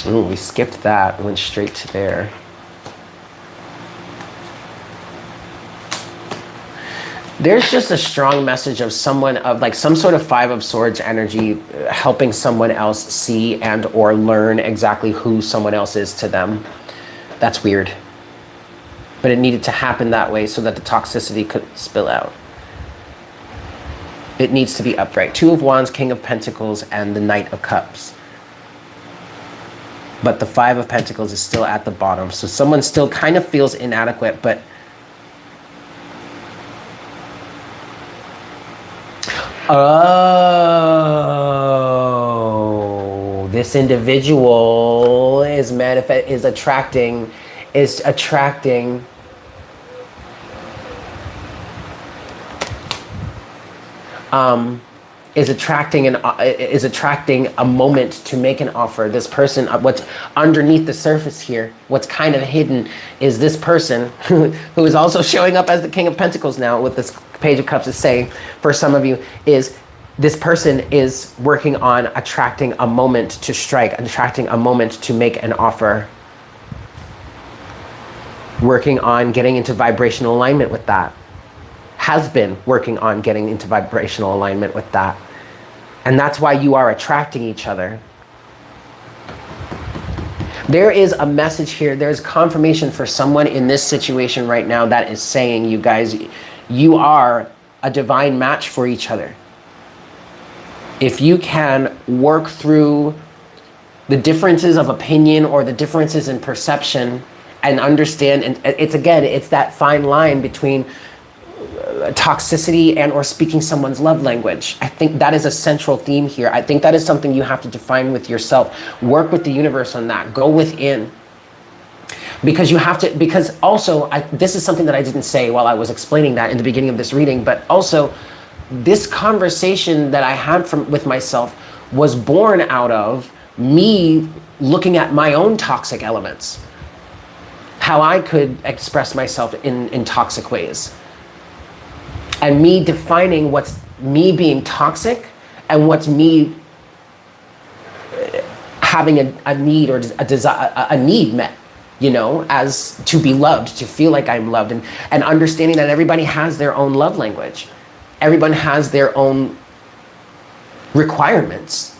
Ooh, we skipped that, went straight to there. There's just a strong message of someone, of like some sort of Five of Swords energy, helping someone else see and or learn exactly who someone else is to them. That's weird. But it needed to happen that way so that the toxicity could spill out. It needs to be upright. Two of Wands, King of Pentacles, and the Knight of Cups. But the Five of Pentacles is still at the bottom. So someone still kind of feels inadequate, but oh, this individual is attracting a moment to make an offer. This person, what's underneath the surface here, what's kind of hidden, is this person who is also showing up as the King of Pentacles now with this Page of Cups is saying, for some of you, is this person is working on attracting a moment to strike, attracting a moment to make an offer, working on getting into vibrational alignment with that. Has been working on getting into vibrational alignment with that. And that's why you are attracting each other. There is a message here. There's confirmation for someone in this situation right now that is saying, you guys, you are a divine match for each other. If you can work through the differences of opinion or the differences in perception and understand, and it's that fine line between toxicity and or speaking someone's love language. I think that is a central theme here. I think that is something you have to define with yourself. Work with the universe on that. Go within. Because you have to, because also, this is something that I didn't say while I was explaining that in the beginning of this reading, but also this conversation that I had with myself was born out of me looking at my own toxic elements. How I could express myself in toxic ways. And me defining what's me being toxic and what's me having a need or a desire, a need met, you know, as to be loved, to feel like I'm loved, and understanding that everybody has their own love language. Everyone has their own requirements.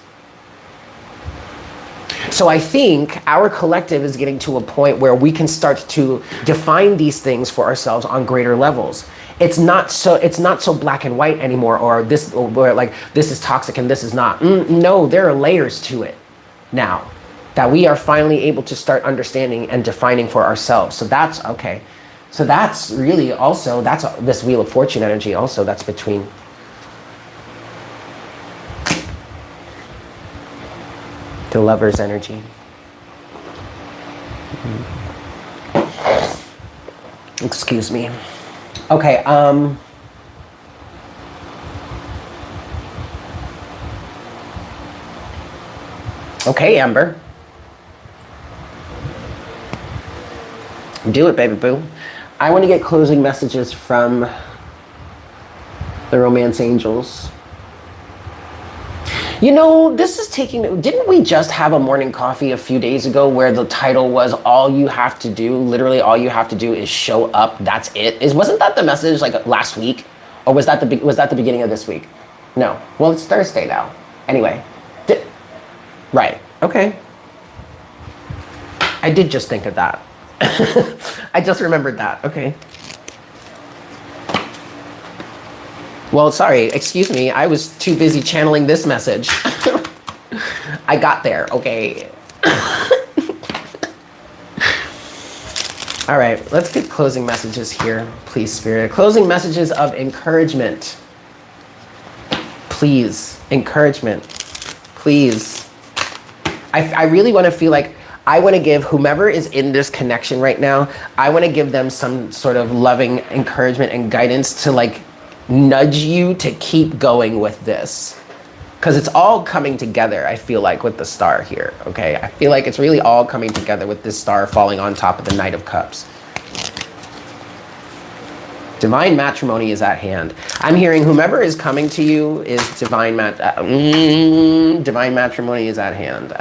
So I think our collective is getting to a point where we can start to define these things for ourselves on greater levels. It's not so black and white anymore, or like this is toxic and this is not. No, there are layers to it now that we are finally able to start understanding and defining for ourselves. So that's okay. So that's really also, that's this Wheel of Fortune energy also, that's between the Lover's energy. Excuse me. Okay, okay, Amber. Do it, baby boo. I want to get closing messages from the Romance Angels. You know, this is didn't we just have a morning coffee a few days ago where the title was all you have to do, literally all you have to do is show up, that's it? Wasn't that the message like last week? Or was that the beginning of this week? No, well, it's Thursday now. Anyway, right, okay. I did just think of that. I just remembered that, okay. Well, sorry, excuse me, I was too busy channeling this message. I got there, okay. All right, let's get closing messages here, please, Spirit. Closing messages of encouragement. Please, encouragement, please. I really want to feel like I want to give whomever is in this connection right now, I want to give them some sort of loving encouragement and guidance to like nudge you to keep going with this. Because it's all coming together, I feel like, with the star here, okay? I feel like it's really all coming together with this star falling on top of the Knight of Cups. Divine matrimony is at hand. I'm hearing whomever is coming to you is divine matrimony is at hand.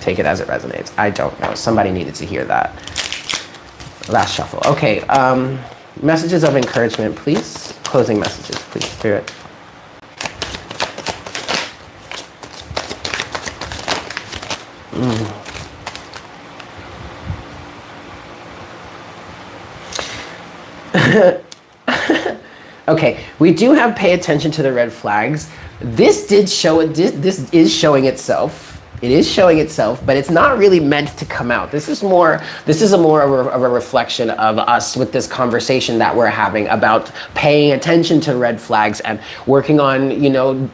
Take it as it resonates. I don't know. Somebody needed to hear that. Last shuffle. Okay. Messages of encouragement, please. Closing messages, please. Spirit. Okay, we do have pay attention to the red flags. This did show it. This is showing itself. It is showing itself, but it's not really meant to come out. This is more. This is more of a reflection of us with this conversation that we're having about paying attention to red flags and working on, you know,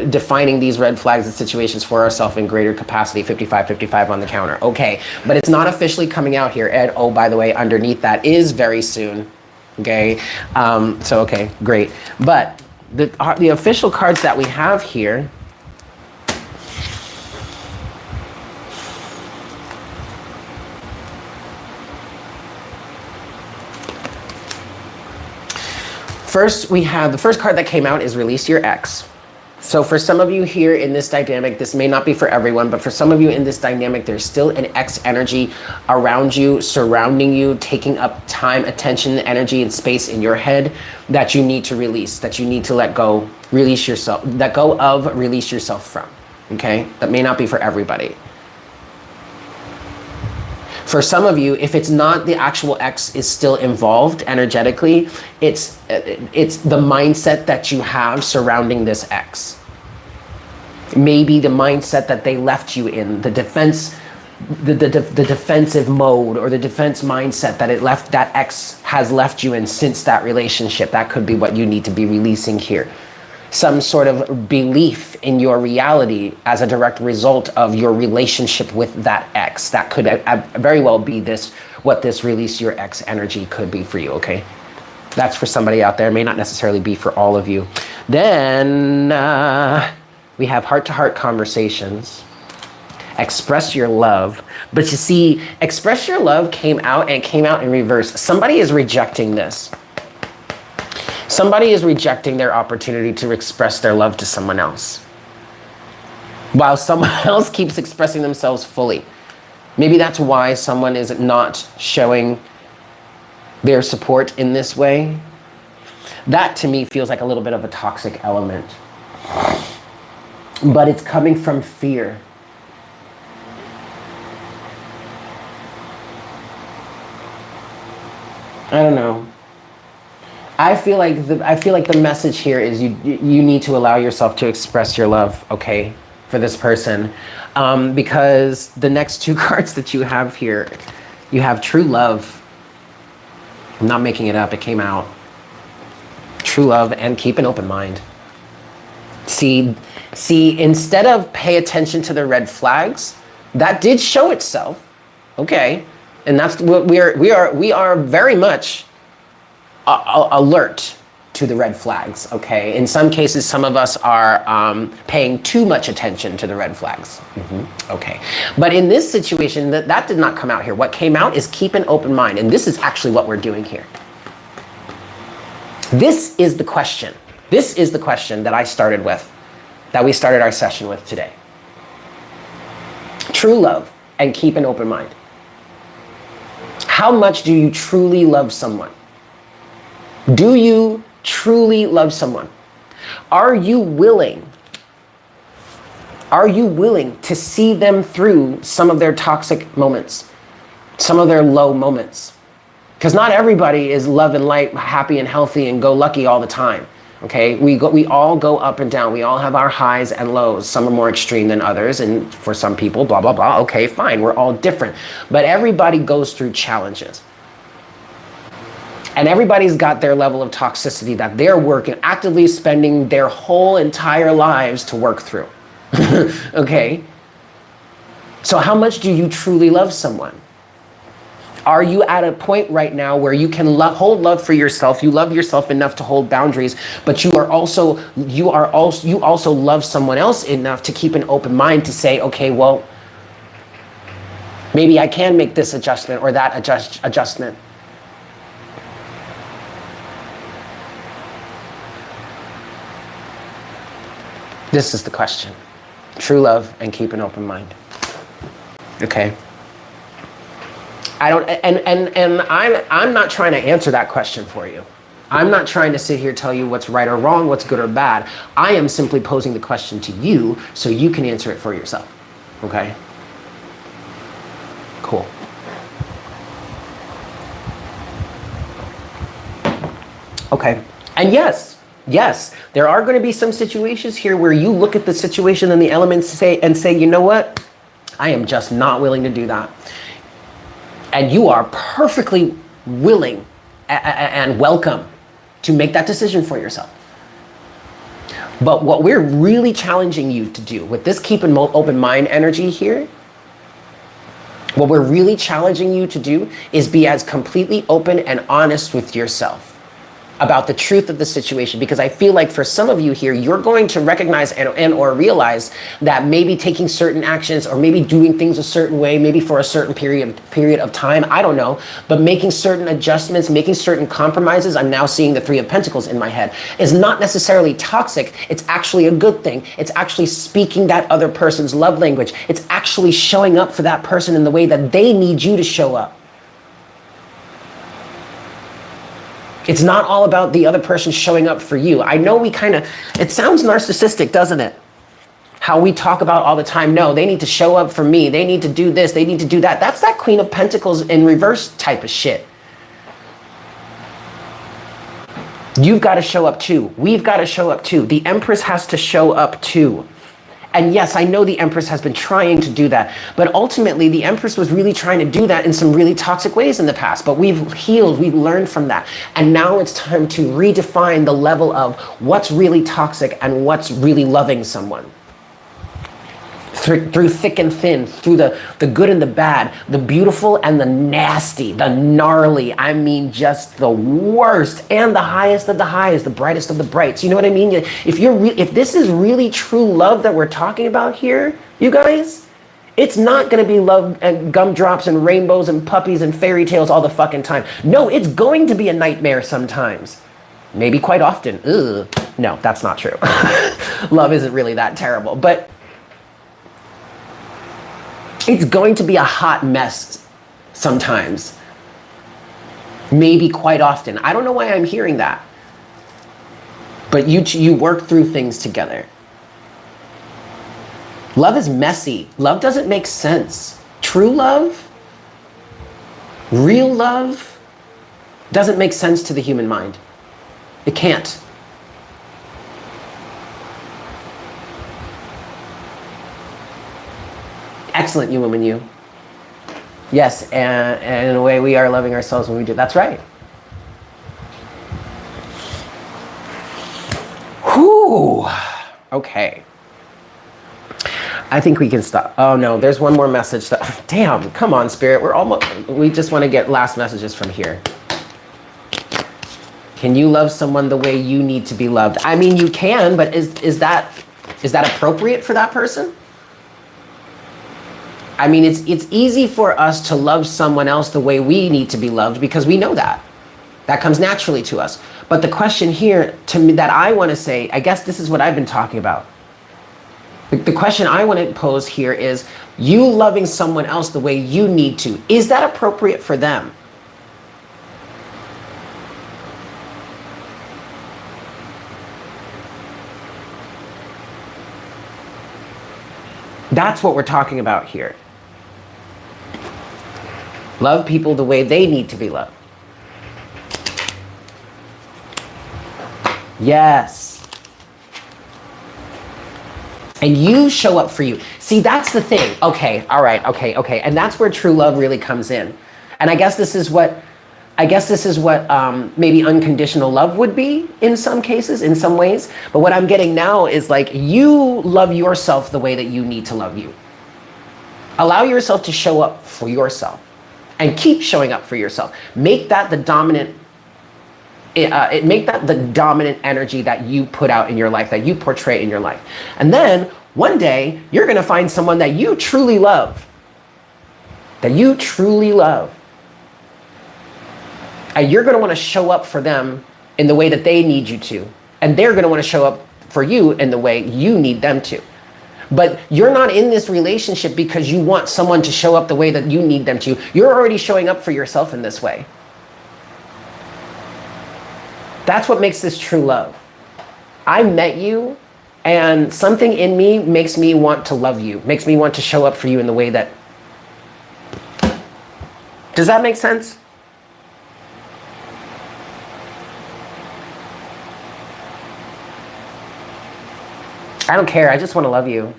defining these red flags and situations for ourselves in greater capacity. 55 on the counter. Okay, but it's not officially coming out here. And oh, by the way, underneath that is very soon. Okay, so okay, great. But the official cards that we have here, first we have, the first card that came out is Release Your Ex. So for some of you here in this dynamic, this may not be for everyone, but for some of you in this dynamic, there's still an ex energy around you, surrounding you, taking up time, attention, energy, and space in your head that you need to release, that you need to let go, release yourself, let go of, release yourself from, okay? That may not be for everybody. For some of you, if it's not the actual ex is still involved energetically, it's the mindset that you have surrounding this ex. Maybe the mindset that they left you in, the defense, the defensive mode or the defense mindset that ex has left you in since that relationship. That could be what you need to be releasing here. Some sort of belief in your reality as a direct result of your relationship with that ex. That could very well be what this Release Your Ex energy could be for you, okay? That's for somebody out there. It may not necessarily be for all of you. Then we have heart-to-heart conversations. Express your love. But you see, express your love came out in reverse. Somebody is rejecting this. Somebody is rejecting their opportunity to express their love to someone else, while someone else keeps expressing themselves fully. Maybe that's why someone is not showing their support in this way. That to me feels like a little bit of a toxic element. But it's coming from fear. I don't know. I feel like the message here is you need to allow yourself to express your love, okay, for this person, because the next two cards that you have here, you have True Love. I'm not making it up. It came out. True Love and Keep an Open Mind. See, instead of pay attention to the red flags, that did show itself, okay, and that's what we are very much alert to the red flags, okay? In some cases, some of us are paying too much attention to the red flags, okay? But in this situation, that did not come out here. What came out is keep an open mind, and this is actually what we're doing here. This is the question. This is the question that I started with, that we started our session with today. True love and keep an open mind. How much do you truly love someone? Do you truly love someone? Are you willing to see them through some of their toxic moments, some of their low moments? Because not everybody is love and light, happy and healthy and go lucky all the time, okay? We all go up and down. We all have our highs and lows. Some are more extreme than others, and for some people, blah, blah, blah. Okay, fine, we're all different. But everybody goes through challenges. And everybody's got their level of toxicity that they're working, actively spending their whole entire lives to work through, okay? So how much do you truly love someone? Are you at a point right now where you can hold love for yourself? You love yourself enough to hold boundaries, but you also love someone else enough to keep an open mind to say, okay, well, maybe I can make this adjustment or that adjustment. This is the question. True love and keep an open mind. Okay. I'm not trying to answer that question for you. I'm not trying to sit here tell you what's right or wrong, what's good or bad. I am simply posing the question to you so you can answer it for yourself. Okay? Cool. Okay. And yes, there are going to be some situations here where you look at the situation and the elements and say, you know what? I am just not willing to do that. And you are perfectly willing and welcome to make that decision for yourself. But what we're really challenging you to do with this keep an open mind energy here, what we're really challenging you to do is be as completely open and honest with yourself about the truth of the situation, because I feel like for some of you here, you're going to recognize and or realize that maybe taking certain actions or maybe doing things a certain way, maybe for a certain period of time, I don't know, but making certain adjustments, making certain compromises, I'm now seeing the Three of Pentacles in my head, is not necessarily toxic. It's actually a good thing. It's actually speaking that other person's love language. It's actually showing up for that person in the way that they need you to show up. It's not all about the other person showing up for you. I know it sounds narcissistic, doesn't it? How we talk about all the time, no, they need to show up for me. They need to do this, they need to do that. That's that Queen of Pentacles in reverse type of shit. You've got to show up too. We've got to show up too. The Empress has to show up too. And yes, I know the Empress has been trying to do that, but ultimately the Empress was really trying to do that in some really toxic ways in the past, but we've healed, we've learned from that. And now it's time to redefine the level of what's really toxic and what's really loving someone. Through thick and thin, through the good and the bad, the beautiful and the nasty, the gnarly, I mean just the worst, and the highest of the highs, the brightest of the brights. You know what I mean? If this is really true love that we're talking about here, you guys, it's not gonna be love and gumdrops and rainbows and puppies and fairy tales all the fucking time. No, it's going to be a nightmare sometimes. Maybe quite often. Ugh. No, that's not true. Love isn't really that terrible, but it's going to be a hot mess sometimes. Maybe quite often. I don't know why I'm hearing that. But you work through things together. Love is messy. Love doesn't make sense. True love, real love, doesn't make sense to the human mind. It can't. Excellent, you woman, you. Yes, and in a way we are loving ourselves when we do. That's right. Whew. Okay. I think we can stop. Oh no, there's one more message. Damn, come on, Spirit. We just want to get last messages from here. Can you love someone the way you need to be loved? I mean, you can, but is that appropriate for that person? I mean, it's easy for us to love someone else the way we need to be loved because we know that. That comes naturally to us. But the question here to me that I want to say, I guess this is what I've been talking about. The question I want to pose here is, you loving someone else the way you need to, is that appropriate for them? That's what we're talking about here. Love people the way they need to be loved. Yes. And you show up for you. See, that's the thing. Okay, all right, okay. And that's where true love really comes in. And I guess this is what maybe unconditional love would be in some cases, in some ways. But what I'm getting now is like, you love yourself the way that you need to love you. Allow yourself to show up for yourself and keep showing up for yourself. Make that the dominant make that the dominant energy that you put out in your life, that you portray in your life. And then one day you're going to find someone that you truly love, that you truly love. And you're going to want to show up for them in the way that they need you to. And they're going to want to show up for you in the way you need them to. But you're not in this relationship because you want someone to show up the way that you need them to. You're already showing up for yourself in this way. That's what makes this true love. I met you, and something in me makes me want to love you, makes me want to show up for you in the way that... Does that make sense? I don't care, I just want to love you.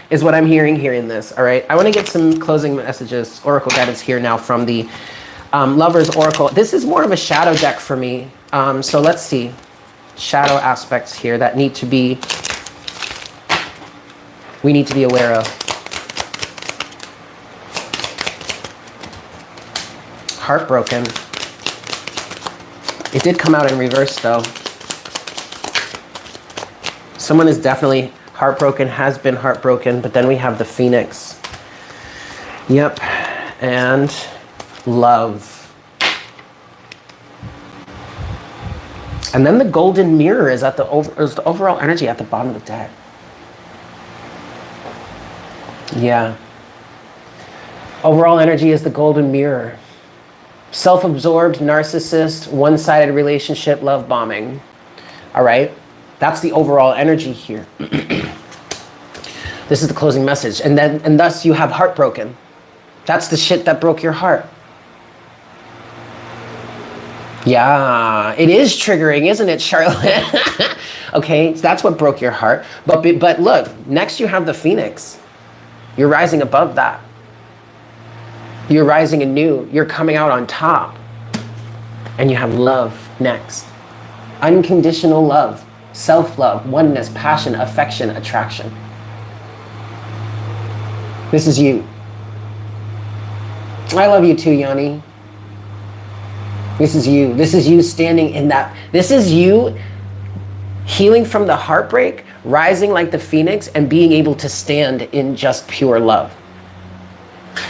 Is what I'm hearing here in this, all right? I want to get some closing messages, oracle guidance here now from the Lover's Oracle. This is more of a shadow deck for me. So let's see. Shadow aspects here that we need to be aware of. Heartbroken. It did come out in reverse though. Someone is definitely heartbroken, has been heartbroken, but then we have the Phoenix. Yep, and love. And then the golden mirror is at the overall energy at the bottom of the deck. Yeah. Overall energy is the golden mirror. Self-absorbed, narcissist, one-sided relationship, love bombing. All right? That's the overall energy here. This is the closing message. And thus you have heartbroken. That's the shit that broke your heart. Yeah, it is triggering, isn't it, Charlotte? Okay, so that's what broke your heart. But look, next you have the Phoenix. You're rising above that. You're rising anew. You're coming out on top. And you have love next. Unconditional love, self-love, oneness, passion, affection, attraction. This is you. I love you too, Yanni. This is you. This is you standing in that. This is you healing from the heartbreak, rising like the Phoenix, and being able to stand in just pure love.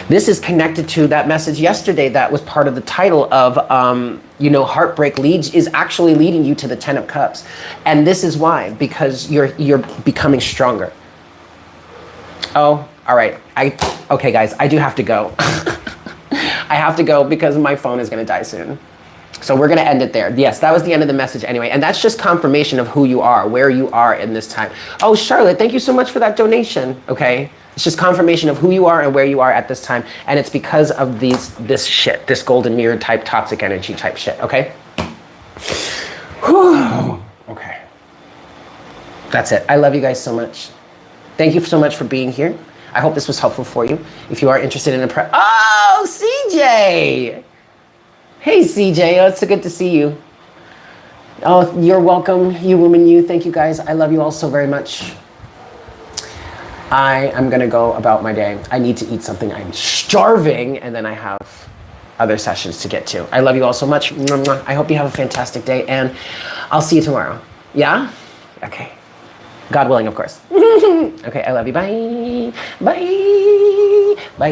This is connected to that message yesterday that was part of the title of, heartbreak is actually leading you to the 10 of Cups. And this is why, because you're becoming stronger. Oh, all right. Okay, guys, I do have to go. I have to go because my phone is going to die soon. So we're going to end it there. Yes, that was the end of the message anyway. And that's just confirmation of who you are, where you are in this time. Oh, Charlotte, thank you so much for that donation. Okay. It's just confirmation of who you are and where you are at this time. And it's because of this shit, this golden mirror type, toxic energy type shit. Okay. Whew. Okay. That's it. I love you guys so much. Thank you so much for being here. I hope this was helpful for you. If you are interested in a oh, CJ. Hey, CJ. Oh, it's so good to see you. Oh, you're welcome. You woman, you. Thank you guys. I love you all so very much. I am going to go about my day. I need to eat something. I'm starving. And then I have other sessions to get to. I love you all so much. I hope you have a fantastic day. And I'll see you tomorrow. Yeah? Okay. God willing, of course. Okay, I love you. Bye. Bye. Bye.